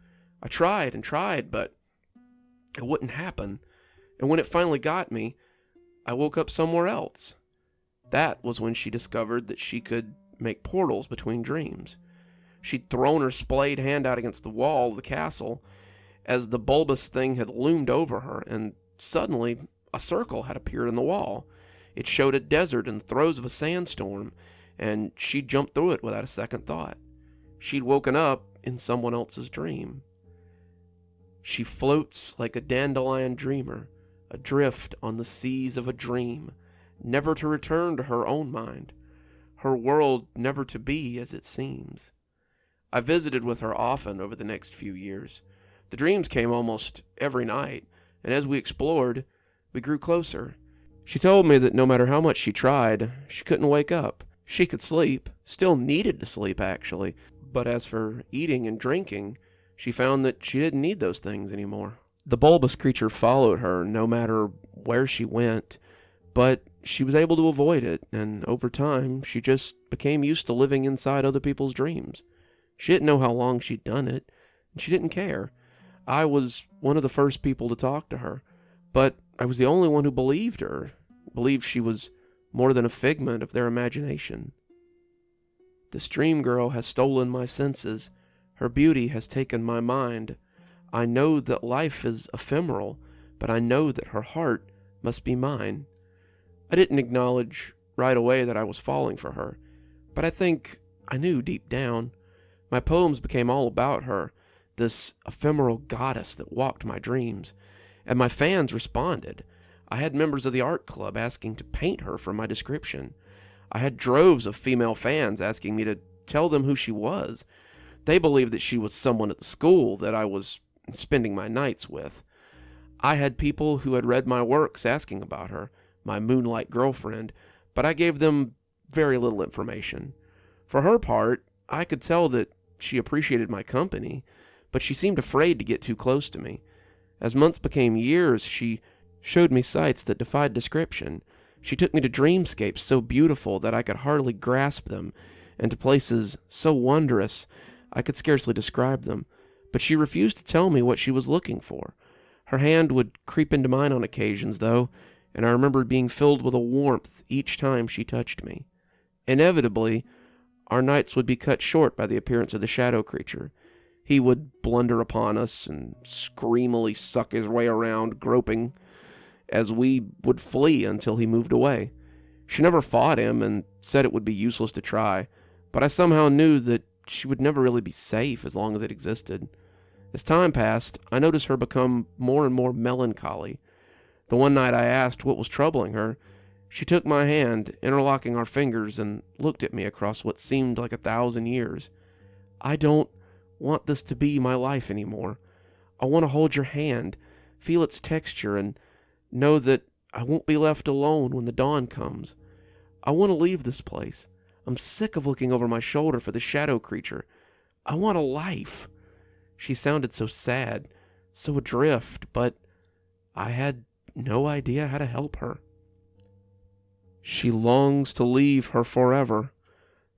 I tried and tried, but it wouldn't happen. And when it finally got me, I woke up somewhere else. That was when she discovered that she could make portals between dreams. She'd thrown her splayed hand out against the wall of the castle as the bulbous thing had loomed over her, and suddenly a circle had appeared in the wall. It showed a desert in the throes of a sandstorm, and she jumped through it without a second thought. She'd woken up in someone else's dream. She floats like a dandelion dreamer, adrift on the seas of a dream, never to return to her own mind, her world never to be as it seems. I visited with her often over the next few years. The dreams came almost every night, and as we explored, we grew closer. She told me that no matter how much she tried, she couldn't wake up. She could sleep, still needed to sleep actually, but as for eating and drinking, she found that she didn't need those things anymore. The bulbous creature followed her no matter where she went, but she was able to avoid it, and over time, she just became used to living inside other people's dreams. She didn't know how long she'd done it, and she didn't care. I was one of the first people to talk to her, but I was the only one who believed her, believed she was more than a figment of their imagination. This dream girl has stolen my senses. Her beauty has taken my mind. I know that life is ephemeral, but I know that her heart must be mine. I didn't acknowledge right away that I was falling for her, but I think I knew deep down. My poems became all about her, this ephemeral goddess that walked my dreams, and my fans responded. I had members of the art club asking to paint her for my description. I had droves of female fans asking me to tell them who she was. They believed that she was someone at the school that I was spending my nights with. I had people who had read my works asking about her, my moonlight girlfriend, but I gave them very little information. For her part, I could tell that she appreciated my company, but she seemed afraid to get too close to me. As months became years, she showed me sights that defied description. She took me to dreamscapes so beautiful that I could hardly grasp them, and to places so wondrous I could scarcely describe them. But she refused to tell me what she was looking for. Her hand would creep into mine on occasions, though, and I remembered being filled with a warmth each time she touched me. Inevitably, our nights would be cut short by the appearance of the shadow creature. He would blunder upon us and screamily suck his way around, groping, as we would flee until he moved away. She never fought him and said it would be useless to try, but I somehow knew that she would never really be safe as long as it existed. As time passed, I noticed her become more and more melancholy. The one night I asked what was troubling her, she took my hand, interlocking our fingers, and looked at me across what seemed like 1,000 years. I don't want this to be my life anymore. I want to hold your hand, feel its texture, and know that I won't be left alone when the dawn comes. I want to leave this place. I'm sick of looking over my shoulder for the shadow creature. I want a life. She sounded so sad, so adrift, but I had no idea how to help her. She longs to leave her forever,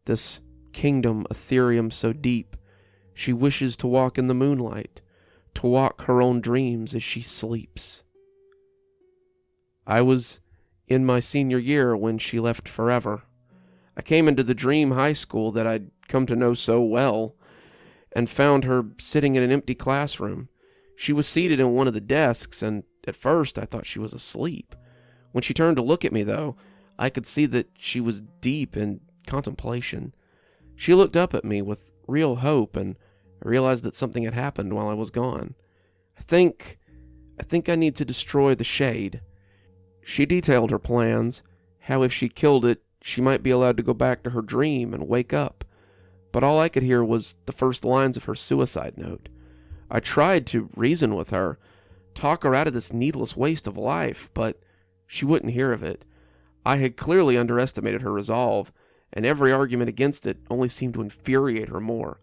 this kingdom ethereum so deep. She wishes to walk in the moonlight, to walk her own dreams as she sleeps. I was in my senior year when she left forever. I came into the dream high school that I'd come to know so well, and found her sitting in an empty classroom. She was seated in one of the desks, and at first I thought she was asleep. When she turned to look at me, though, I could see that she was deep in contemplation. She looked up at me with real hope, and I realized that something had happened while I was gone. I think I need to destroy the shade. She detailed her plans, how if she killed it, she might be allowed to go back to her dream and wake up. But all I could hear was the first lines of her suicide note. I tried to reason with her, talk her out of this needless waste of life, but she wouldn't hear of it. I had clearly underestimated her resolve, and every argument against it only seemed to infuriate her more.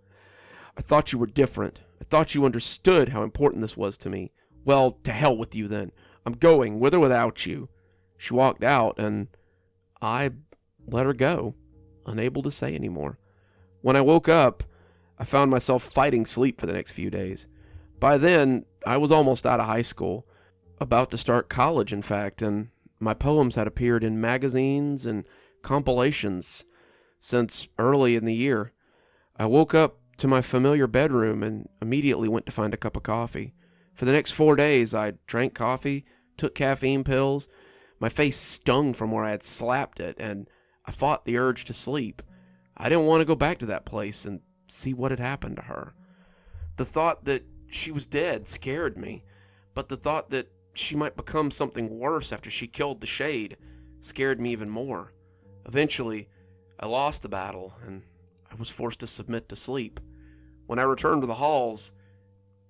I thought you were different. I thought you understood how important this was to me. Well, to hell with you then. I'm going, with or without you. She walked out, and I let her go, unable to say any more. When I woke up, I found myself fighting sleep for the next few days. By then, I was almost out of high school, about to start college, in fact, and my poems had appeared in magazines and compilations since early in the year. I woke up to my familiar bedroom and immediately went to find a cup of coffee. For the next 4 days, I drank coffee, took caffeine pills. My face stung from where I had slapped it, and I fought the urge to sleep. I didn't want to go back to that place and see what had happened to her. The thought that she was dead scared me, but the thought that she might become something worse after she killed the shade scared me even more. Eventually, I lost the battle, and I was forced to submit to sleep. When I returned to the halls,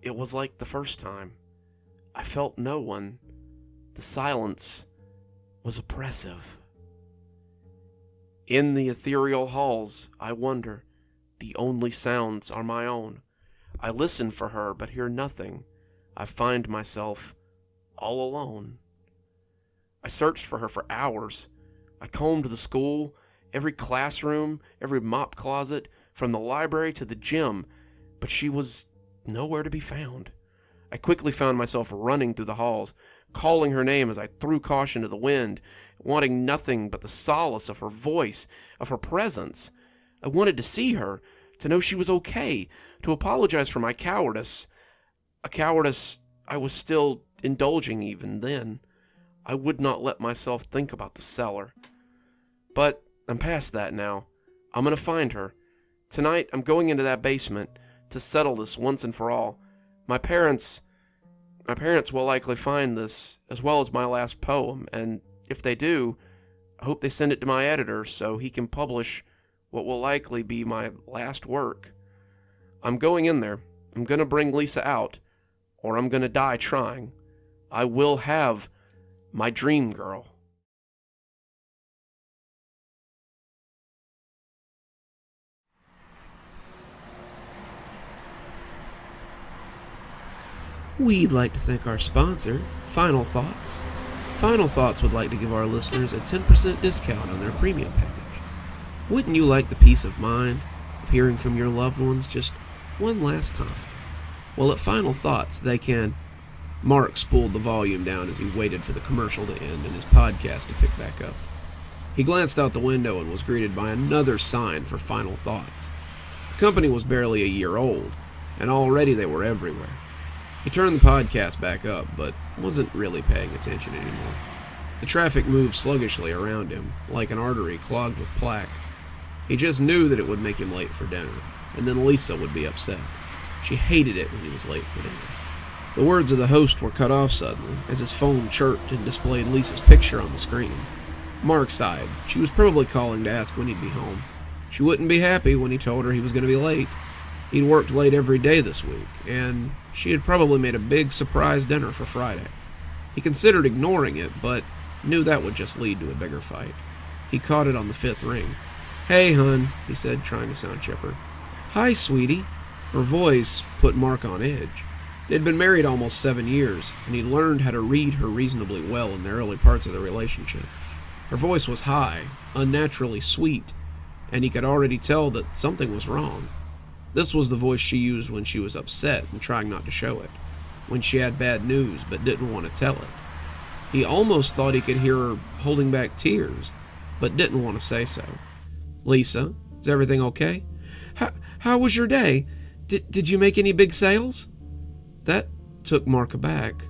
it was like the first time. I felt no one. The silence was oppressive. In the ethereal halls, I wonder, the only sounds are my own. I listen for her, but hear nothing. I find myself all alone. I searched for her for hours. I combed the school, every classroom, every mop closet, from the library to the gym, but she was nowhere to be found. I quickly found myself running through the halls, calling her name as I threw caution to the wind, wanting nothing but the solace of her voice, of her presence. I wanted to see her, to know she was okay, to apologize for my cowardice. A cowardice I was still indulging even then. I would not let myself think about the cellar. But I'm past that now. I'm going to find her. Tonight, I'm going into that basement to settle this once and for all. My parents will likely find this, as well as my last poem, and if they do, I hope they send it to my editor so he can publish what will likely be my last work. I'm going in there. I'm going to bring Lisa out, or I'm going to die trying. I will have my dream girl. We'd like to thank our sponsor, Final Thoughts. Final Thoughts would like to give our listeners a 10% discount on their premium package. Wouldn't you like the peace of mind of hearing from your loved ones just one last time? Well, at Final Thoughts, they can... Mark spooled the volume down as he waited for the commercial to end and his podcast to pick back up. He glanced out the window and was greeted by another sign for Final Thoughts. The company was barely a year old, and already they were everywhere. He turned the podcast back up, but wasn't really paying attention anymore. The traffic moved sluggishly around him, like an artery clogged with plaque. He just knew that it would make him late for dinner, and then Lisa would be upset. She hated it when he was late for dinner. The words of the host were cut off suddenly, as his phone chirped and displayed Lisa's picture on the screen. Mark sighed. She was probably calling to ask when he'd be home. She wouldn't be happy when he told her he was going to be late. He'd worked late every day this week, and she had probably made a big surprise dinner for Friday. He considered ignoring it, but knew that would just lead to a bigger fight. He caught it on the fifth ring. "Hey, hun," he said, trying to sound chipper. "Hi, sweetie." Her voice put Mark on edge. They'd been married almost 7 years, and he'd learned how to read her reasonably well in the early parts of the relationship. Her voice was high, unnaturally sweet, and he could already tell that something was wrong. This was the voice she used when she was upset and trying not to show it, when she had bad news but didn't want to tell it. He almost thought he could hear her holding back tears, but didn't want to say so. "Lisa, is everything okay? How was your day? Did you make any big sales?" That took Mark aback.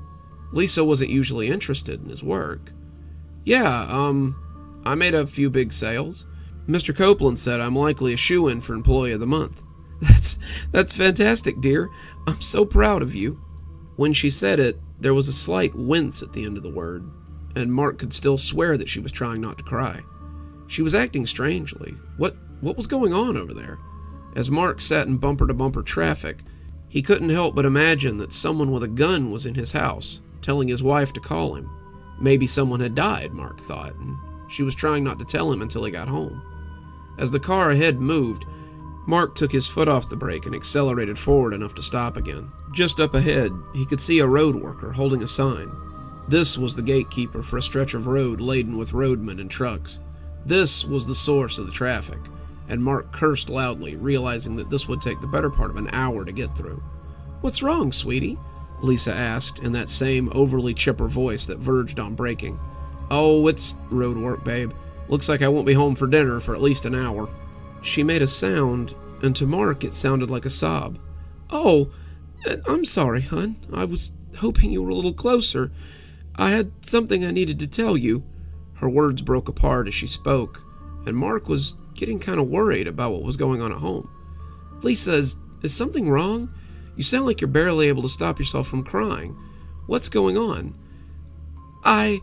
Lisa wasn't usually interested in his work. "Yeah, I made a few big sales. Mr. Copeland said I'm likely a shoo-in for Employee of the Month. That's fantastic, dear. I'm so proud of you." When she said it, there was a slight wince at the end of the word, and Mark could still swear that she was trying not to cry. She was acting strangely. What was going on over there? As Mark sat in bumper-to-bumper traffic, he couldn't help but imagine that someone with a gun was in his house, telling his wife to call him. Maybe someone had died, Mark thought, and she was trying not to tell him until he got home. As the car ahead moved, Mark took his foot off the brake and accelerated forward enough to stop again. Just up ahead, he could see a road worker holding a sign. This was the gatekeeper for a stretch of road laden with roadmen and trucks. This was the source of the traffic, and Mark cursed loudly, realizing that this would take the better part of an hour to get through. "What's wrong, sweetie?" Lisa asked in that same overly chipper voice that verged on breaking. "Oh, it's road work, babe. Looks like I won't be home for dinner for at least an hour." She made a sound, and to Mark it sounded like a sob. "Oh, I'm sorry, hon. I was hoping you were a little closer. I had something I needed to tell you." Her words broke apart as she spoke, and Mark was getting kind of worried about what was going on at home. "Lisa, is something wrong? You sound like you're barely able to stop yourself from crying. What's going on?" "I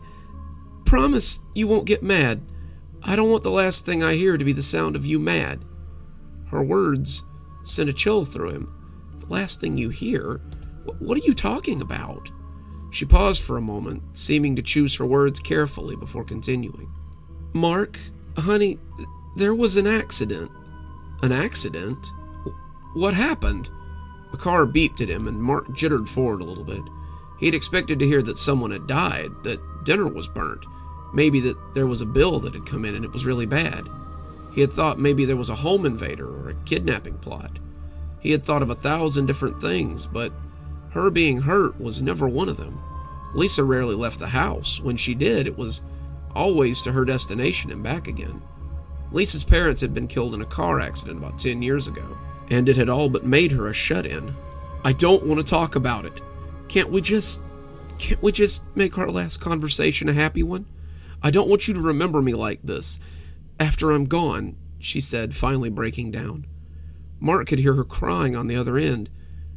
promise you won't get mad. I don't want the last thing I hear to be the sound of you mad." Her words sent a chill through him. "The last thing you hear? What are you talking about?" She paused for a moment, seeming to choose her words carefully before continuing. "Mark, honey, there was an accident." "An accident? What happened?" A car beeped at him, and Mark jittered forward a little bit. He had expected to hear that someone had died, that dinner was burnt, maybe that there was a bill that had come in and it was really bad. He had thought maybe there was a home invader or a kidnapping plot. He had thought of 1,000 different things, but her being hurt was never one of them. Lisa rarely left the house. When she did, it was always to her destination and back again. Lisa's parents had been killed in a car accident about 10 years ago, and it had all but made her a shut-in. "I don't want to talk about it. Can't we just make our last conversation a happy one? I don't want you to remember me like this after I'm gone," she said, finally breaking down. Mark could hear her crying on the other end,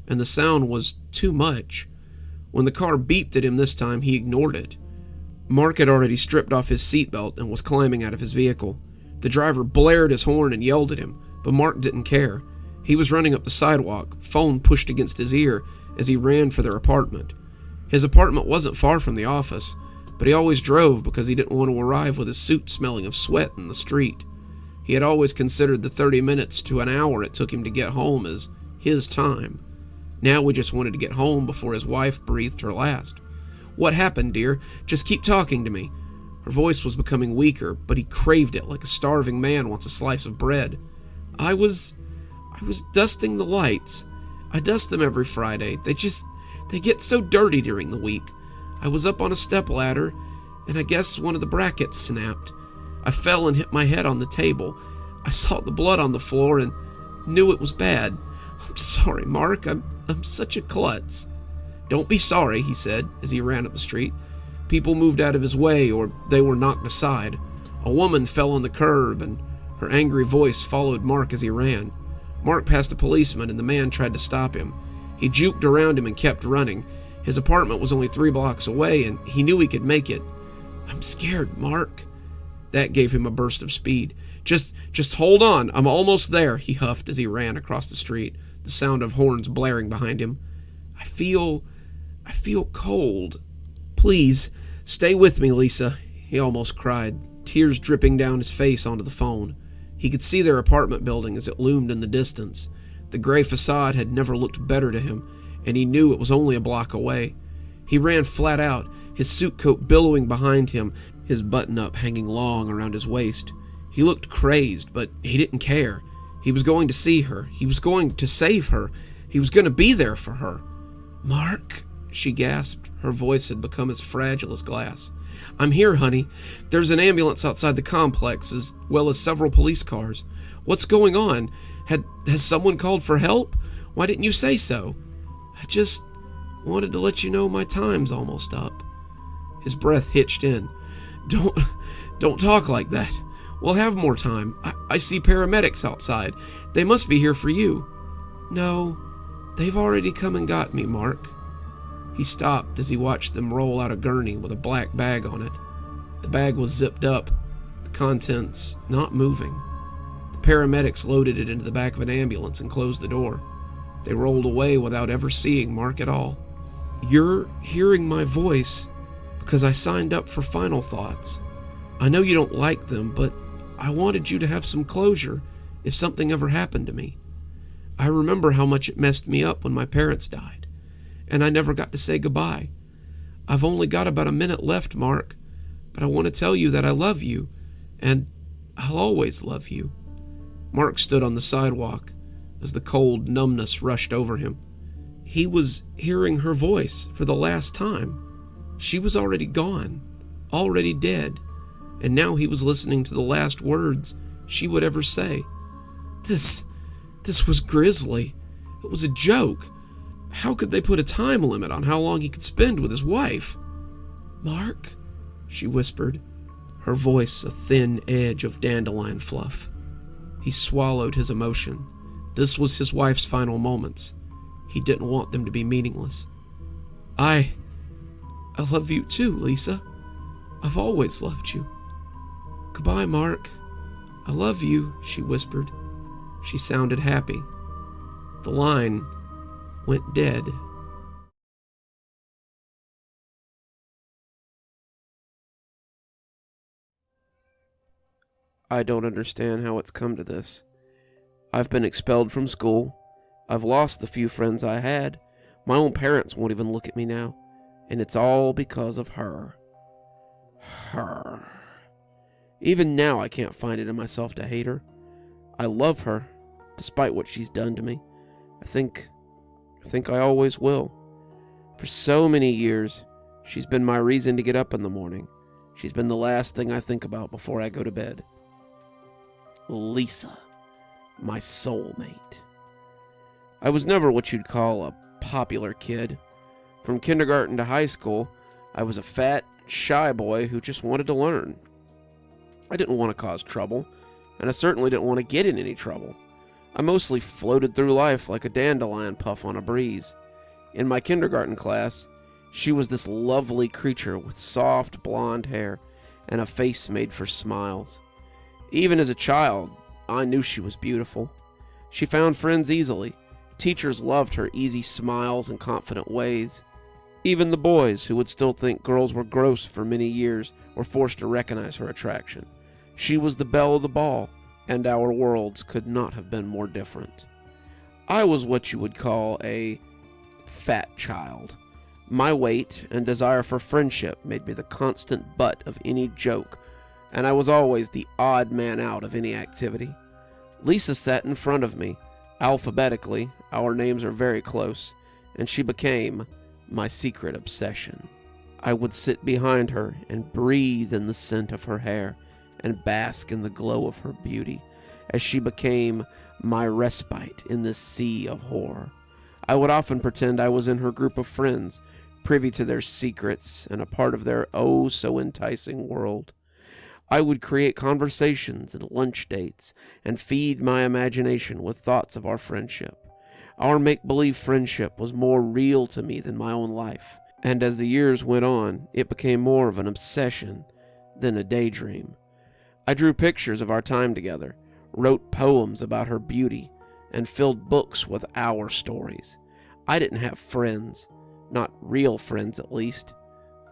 and the sound was too much. When the car beeped at him this time, he ignored it. Mark had already stripped off his seatbelt and was climbing out of his vehicle. The driver blared his horn and yelled at him, but Mark didn't care. He was running up the sidewalk, phone pushed against his ear as he ran for their apartment. His apartment wasn't far from the office, but he always drove because he didn't want to arrive with his suit smelling of sweat in the street. He had always considered the 30 minutes to an hour it took him to get home as his time. Now he just wanted to get home before his wife breathed her last. "What happened, dear? Just keep talking to me." Her voice was becoming weaker, but he craved it like a starving man wants a slice of bread. I was dusting the lights. I dust them every Friday. They get so dirty during the week. I was up on a stepladder, and I guess one of the brackets snapped. I fell and hit my head on the table. I saw the blood on the floor and knew it was bad. I'm sorry, Mark. I'm such a klutz." "Don't be sorry," he said as he ran up the street. People moved out of his way or they were knocked aside. A woman fell on the curb and her angry voice followed Mark as he ran. Mark passed a policeman and the man tried to stop him. He juked around him and kept running. His apartment was only 3 blocks away and he knew he could make it. "I'm scared, Mark." That gave him a burst of speed. Just hold on, I'm almost there," he huffed as he ran across the street, the sound of horns blaring behind him. I feel cold. Please, stay with me, Lisa," he almost cried, tears dripping down his face onto the phone. He could see their apartment building as it loomed in the distance. The gray facade had never looked better to him, and he knew it was only a block away. He ran flat out, his suit coat billowing behind him, his button-up hanging long around his waist. He looked crazed, but he didn't care. He was going to see her. He was going to save her. He was going to be there for her. "Mark," she gasped. Her voice had become as fragile as glass. "I'm here, honey. There's an ambulance outside the complex, as well as several police cars. What's going on? Has someone called for help? Why didn't you say so? I just wanted to let you know my time's almost up." His breath hitched in. Don't talk like that. We'll have more time. I see paramedics outside. They must be here for you." No, they've already come and got me, Mark. He stopped as he watched them roll out a gurney with a black bag on it. The bag was zipped up, the contents not moving. The paramedics loaded it into the back of an ambulance and closed the door. They rolled away without ever seeing Mark at all. You're hearing my voice because I signed up for Final Thoughts. I know you don't like them, but I wanted you to have some closure if something ever happened to me. I remember how much it messed me up when my parents died, and I never got to say goodbye. I've only got about a minute left, Mark, but I want to tell you that I love you, and I'll always love you. Mark stood on the sidewalk as the cold numbness rushed over him. He was hearing her voice for the last time. She was already gone, already dead, and now he was listening to the last words she would ever say. This was grisly. It was a joke. How could they put a time limit on how long he could spend with his wife? Mark, she whispered, her voice a thin edge of dandelion fluff. He swallowed his emotion. This was his wife's final moments. He didn't want them to be meaningless. I love you too, Lisa. I've always loved you. Goodbye, Mark. I love you, she whispered. She sounded happy. The line went dead. I don't understand how it's come to this. I've been expelled from school. I've lost the few friends I had. My own parents won't even look at me now. And it's all because of her. Her. Even now I can't find it in myself to hate her. I love her, despite what she's done to me. I think I always will. For so many years, she's been my reason to get up in the morning. She's been the last thing I think about before I go to bed. Lisa, my soulmate. I was never what you'd call a popular kid. From kindergarten to high school, I was a fat, shy boy who just wanted to learn. I didn't want to cause trouble, and I certainly didn't want to get in any trouble. I mostly floated through life like a dandelion puff on a breeze. In my kindergarten class, she was this lovely creature with soft blonde hair and a face made for smiles. Even as a child, I knew she was beautiful. She found friends easily. Teachers loved her easy smiles and confident ways. Even the boys, who would still think girls were gross for many years, were forced to recognize her attraction. She was the belle of the ball, and our worlds could not have been more different. I was what you would call a fat child. My weight and desire for friendship made me the constant butt of any joke, and I was always the odd man out of any activity. Lisa sat in front of me. Alphabetically, our names are very close, and she became my secret obsession. I would sit behind her and breathe in the scent of her hair and bask in the glow of her beauty as she became my respite in this sea of horror. I would often pretend I was in her group of friends, privy to their secrets and a part of their oh so enticing world. I would create conversations and lunch dates and feed my imagination with thoughts of our friendship. Our make-believe friendship was more real to me than my own life, and as the years went on, it became more of an obsession than a daydream. I drew pictures of our time together, wrote poems about her beauty, and filled books with our stories. I didn't have friends, not real friends at least.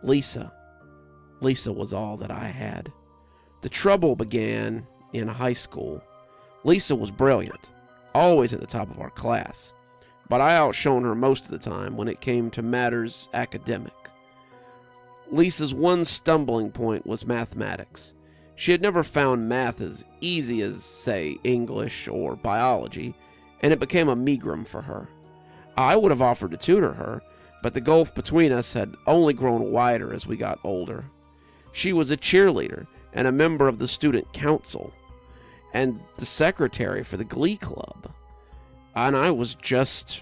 Lisa was all that I had. The trouble began in high school. Lisa was brilliant, always at the top of our class, but I outshone her most of the time when it came to matters academic. Lisa's one stumbling point was mathematics. She had never found math as easy as, say, English or biology, and it became a megrim for her. I would have offered to tutor her, but the gulf between us had only grown wider as we got older. She was a cheerleader and a member of the student council, and the secretary for the glee club. And I was just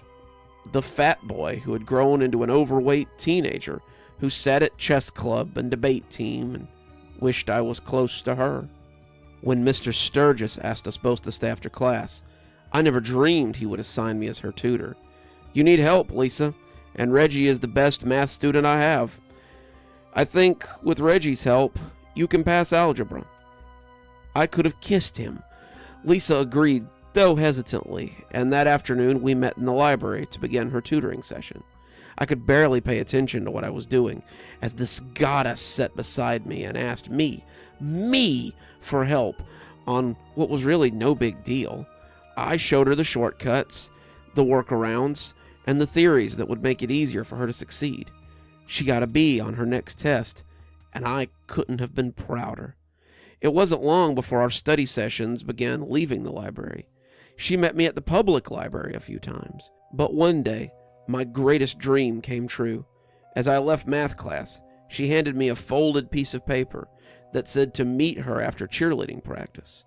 the fat boy who had grown into an overweight teenager who sat at chess club and debate team and wished I was close to her. When Mr. Sturgis asked us both to stay after class, I never dreamed he would assign me as her tutor. You need help, Lisa, and Reggie is the best math student I have. I think with Reggie's help, you can pass algebra. I could have kissed him. Lisa agreed, though hesitantly, and that afternoon we met in the library to begin her tutoring session. I could barely pay attention to what I was doing, as this goddess sat beside me and asked me for help on what was really no big deal. I showed her the shortcuts, the workarounds, and the theories that would make it easier for her to succeed. She got a B on her next test, and I couldn't have been prouder. It wasn't long before our study sessions began leaving the library. She met me at the public library a few times, but one day, my greatest dream came true. As I left math class, she handed me a folded piece of paper that said to meet her after cheerleading practice.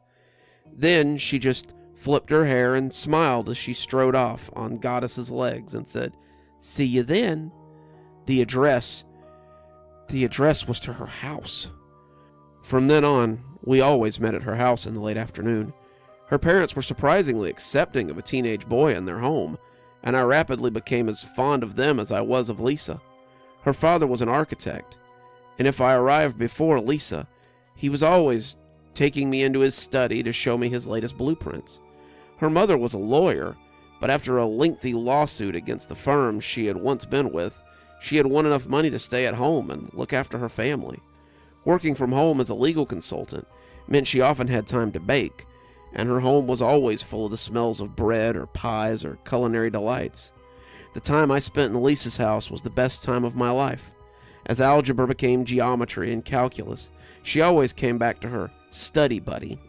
Then she just flipped her hair and smiled as she strode off on Goddess's legs and said, "See you then." The address was to her house. From then on, we always met at her house in the late afternoon. Her parents were surprisingly accepting of a teenage boy in their home, and I rapidly became as fond of them as I was of Lisa. Her father was an architect, and if I arrived before Lisa, he was always taking me into his study to show me his latest blueprints. Her mother was a lawyer, but after a lengthy lawsuit against the firm she had once been with, she had won enough money to stay at home and look after her family. Working from home as a legal consultant meant she often had time to bake, and her home was always full of the smells of bread or pies or culinary delights. The time I spent in Lisa's house was the best time of my life. As algebra became geometry and calculus, she always came back to her study buddy.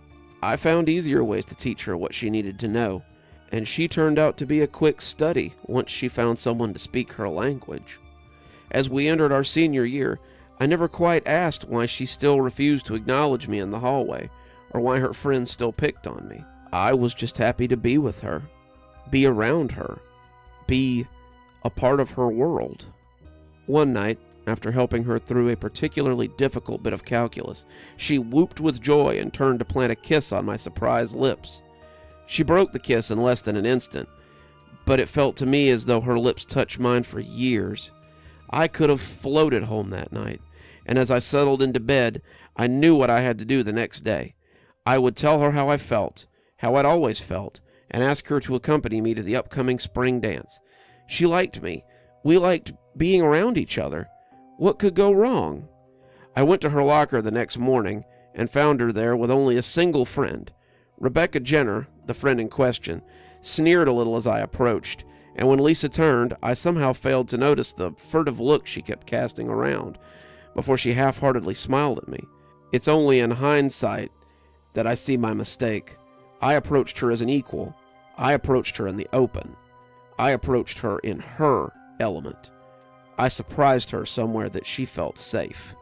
I found easier ways to teach her what she needed to know, and she turned out to be a quick study once she found someone to speak her language. As we entered our senior year, I never quite asked why she still refused to acknowledge me in the hallway, or why her friends still picked on me. I was just happy to be with her, be around her, be a part of her world. One night, after helping her through a particularly difficult bit of calculus, she whooped with joy and turned to plant a kiss on my surprised lips. She broke the kiss in less than an instant, but it felt to me as though her lips touched mine for years. I could have floated home that night, and as I settled into bed, I knew what I had to do the next day. I would tell her how I felt, how I'd always felt, and ask her to accompany me to the upcoming spring dance. She liked me. We liked being around each other. What could go wrong? I went to her locker the next morning and found her there with only a single friend. Rebecca Jenner, the friend in question, sneered a little as I approached, and when Lisa turned, I somehow failed to notice the furtive look she kept casting around before she half-heartedly smiled at me. It's only in hindsight that I see my mistake. I approached her as an equal. I approached her in the open. I approached her in her element. I surprised her somewhere that she felt safe.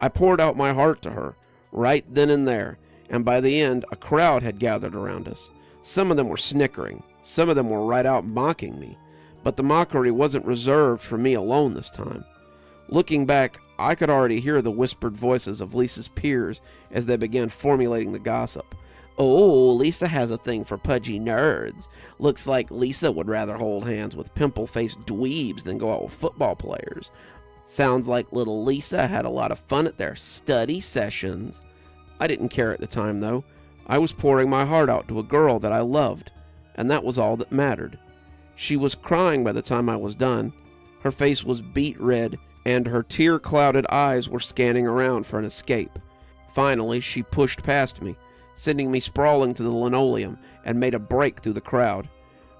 I poured out my heart to her, right then and there, and by the end, a crowd had gathered around us. Some of them were snickering. Some of them were right out mocking me. But the mockery wasn't reserved for me alone this time. Looking back, I could already hear the whispered voices of Lisa's peers as they began formulating the gossip. "Oh, Lisa has a thing for pudgy nerds. Looks like Lisa would rather hold hands with pimple-faced dweebs than go out with football players. Sounds like little Lisa had a lot of fun at their study sessions." I didn't care at the time, though. I was pouring my heart out to a girl that I loved, and that was all that mattered. She was crying by the time I was done. Her face was beet red, and her tear-clouded eyes were scanning around for an escape. Finally, she pushed past me, sending me sprawling to the linoleum, and made a break through the crowd.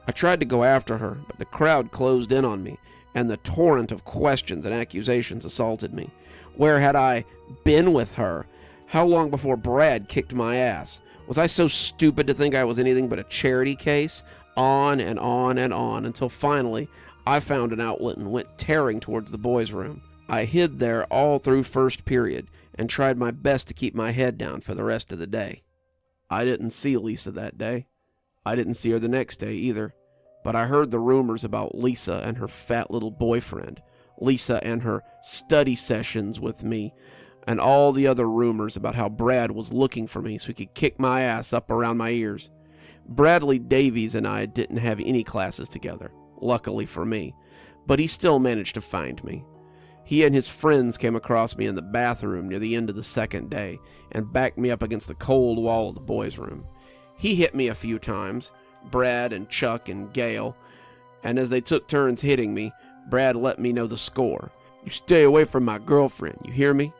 I tried to go after her, but the crowd closed in on me, and the torrent of questions and accusations assaulted me. Where had I been with her? How long before Brad kicked my ass? Was I so stupid to think I was anything but a charity case? On and on and on, until finally I found an outlet and went tearing towards the boys' room. I hid there all through first period and tried my best to keep my head down for the rest of the day. I didn't see Lisa that day. I didn't see her the next day either, but I heard the rumors about Lisa and her fat little boyfriend, Lisa and her study sessions with me, and all the other rumors about how Brad was looking for me so he could kick my ass up around my ears. Bradley Davies and I didn't have any classes together, luckily for me, but he still managed to find me. He and his friends came across me in the bathroom near the end of the second day and backed me up against the cold wall of the boys' room. He hit me a few times, Brad and Chuck and Gail, and as they took turns hitting me, Brad let me know the score. "You stay away from my girlfriend, you hear me?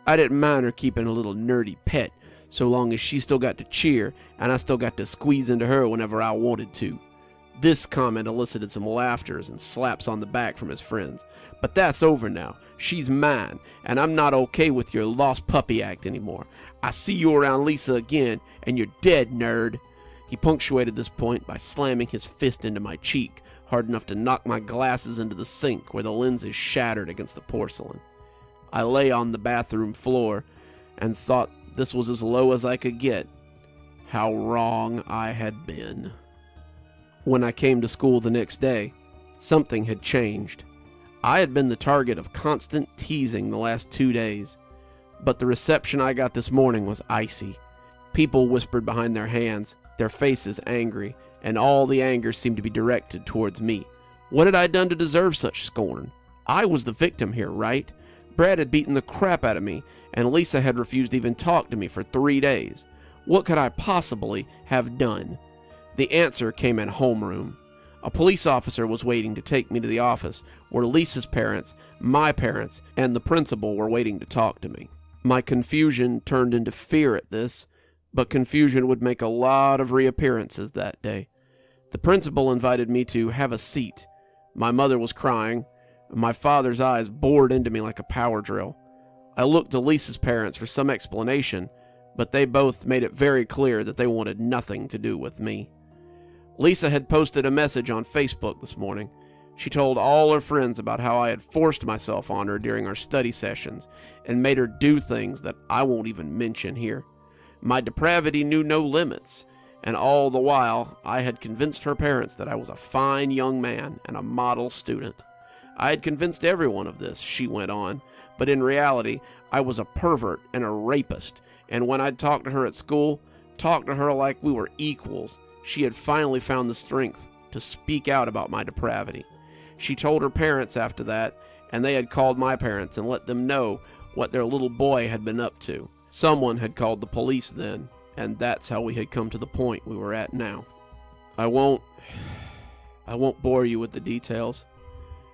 I didn't mind her keeping a little nerdy pet, so long as she still got to cheer and I still got to squeeze into her whenever I wanted to." This comment elicited some laughters and slaps on the back from his friends. "But that's over now. She's mine, and I'm not okay with your lost puppy act anymore. I see you around Lisa again, and you're dead, nerd." He punctuated this point by slamming his fist into my cheek, hard enough to knock my glasses into the sink where the lenses shattered against the porcelain. I lay on the bathroom floor and thought this was as low as I could get. How wrong I had been. When I came to school the next day, something had changed. I had been the target of constant teasing the last 2 days, but the reception I got this morning was icy. People whispered behind their hands, their faces angry, and all the anger seemed to be directed towards me. What had I done to deserve such scorn? I was the victim here, right? Brad had beaten the crap out of me, and Lisa had refused to even talk to me for 3 days. What could I possibly have done? The answer came in homeroom. A police officer was waiting to take me to the office where Lisa's parents, my parents, and the principal were waiting to talk to me. My confusion turned into fear at this, but confusion would make a lot of reappearances that day. The principal invited me to have a seat. My mother was crying, and my father's eyes bored into me like a power drill. I looked to Lisa's parents for some explanation, but they both made it very clear that they wanted nothing to do with me. Lisa had posted a message on Facebook this morning. She told all her friends about how I had forced myself on her during our study sessions and made her do things that I won't even mention here. My depravity knew no limits, and all the while I had convinced her parents that I was a fine young man and a model student. I had convinced everyone of this, she went on, but in reality I was a pervert and a rapist, and when I'd talk to her at school, talk to her like we were equals, she had finally found the strength to speak out about my depravity. She told her parents after that, and they had called my parents and let them know what their little boy had been up to. Someone had called the police then, and that's how we had come to the point we were at now. I won't bore you with the details.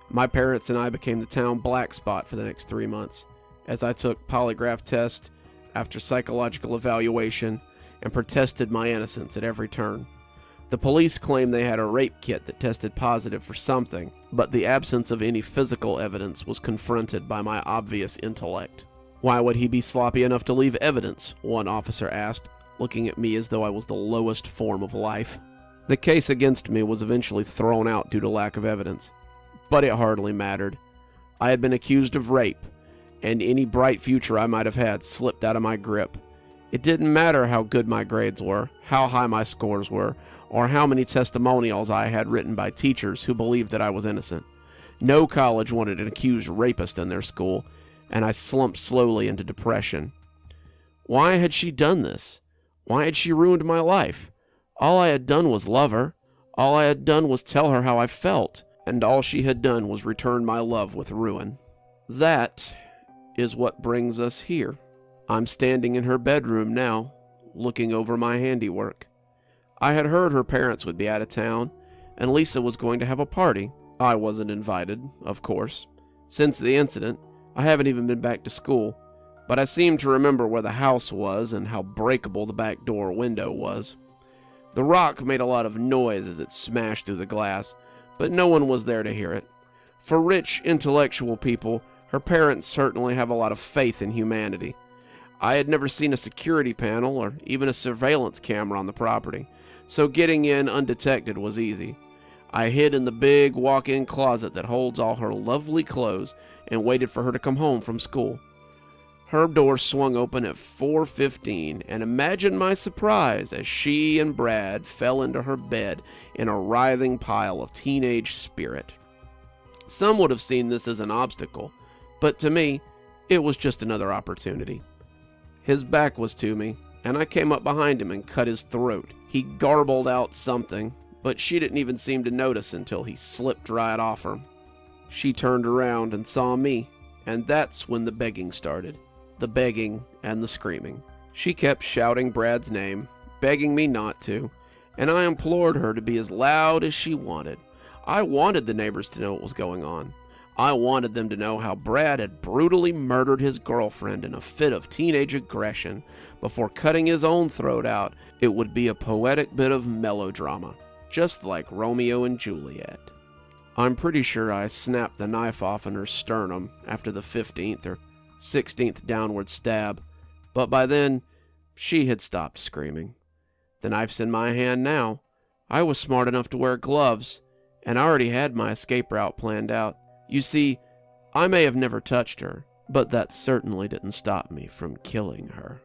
My parents and I became the town black spot for the next 3 months, as I took polygraph tests after psychological evaluation and protested my innocence at every turn. The police claimed they had a rape kit that tested positive for something, but the absence of any physical evidence was confronted by my obvious intellect. "Why would he be sloppy enough to leave evidence?" one officer asked, looking at me as though I was the lowest form of life. The case against me was eventually thrown out due to lack of evidence, but it hardly mattered. I had been accused of rape, and any bright future I might have had slipped out of my grip. It didn't matter how good my grades were, how high my scores were, or how many testimonials I had written by teachers who believed that I was innocent. No college wanted an accused rapist in their school, and I slumped slowly into depression. Why had she done this? Why had she ruined my life? All I had done was love her. All I had done was tell her how I felt, and all she had done was return my love with ruin. That is what brings us here. I'm standing in her bedroom now, looking over my handiwork. I had heard her parents would be out of town, and Lisa was going to have a party. I wasn't invited, of course. Since the incident, I haven't even been back to school, but I seem to remember where the house was and how breakable the back door window was. The rock made a lot of noise as it smashed through the glass, but no one was there to hear it. For rich, intellectual people, her parents certainly have a lot of faith in humanity. I had never seen a security panel or even a surveillance camera on the property, so getting in undetected was easy. I hid in the big walk-in closet that holds all her lovely clothes and waited for her to come home from school. Her door swung open at 4:15, and imagine my surprise as she and Brad fell into her bed in a writhing pile of teenage spirit. Some would have seen this as an obstacle, but to me, it was just another opportunity. His back was to me, and I came up behind him and cut his throat. He garbled out something, but she didn't even seem to notice until he slipped right off her. She turned around and saw me, and that's when the begging started. The begging and the screaming. She kept shouting Brad's name, begging me not to, and I implored her to be as loud as she wanted. I wanted the neighbors to know what was going on. I wanted them to know how Brad had brutally murdered his girlfriend in a fit of teenage aggression before cutting his own throat out. It would be a poetic bit of melodrama, just like Romeo and Juliet. I'm pretty sure I snapped the knife off in her sternum after the 15th or 16th downward stab, but by then, she had stopped screaming. The knife's in my hand now. I was smart enough to wear gloves, and I already had my escape route planned out. You see, I may have never touched her, but that certainly didn't stop me from killing her.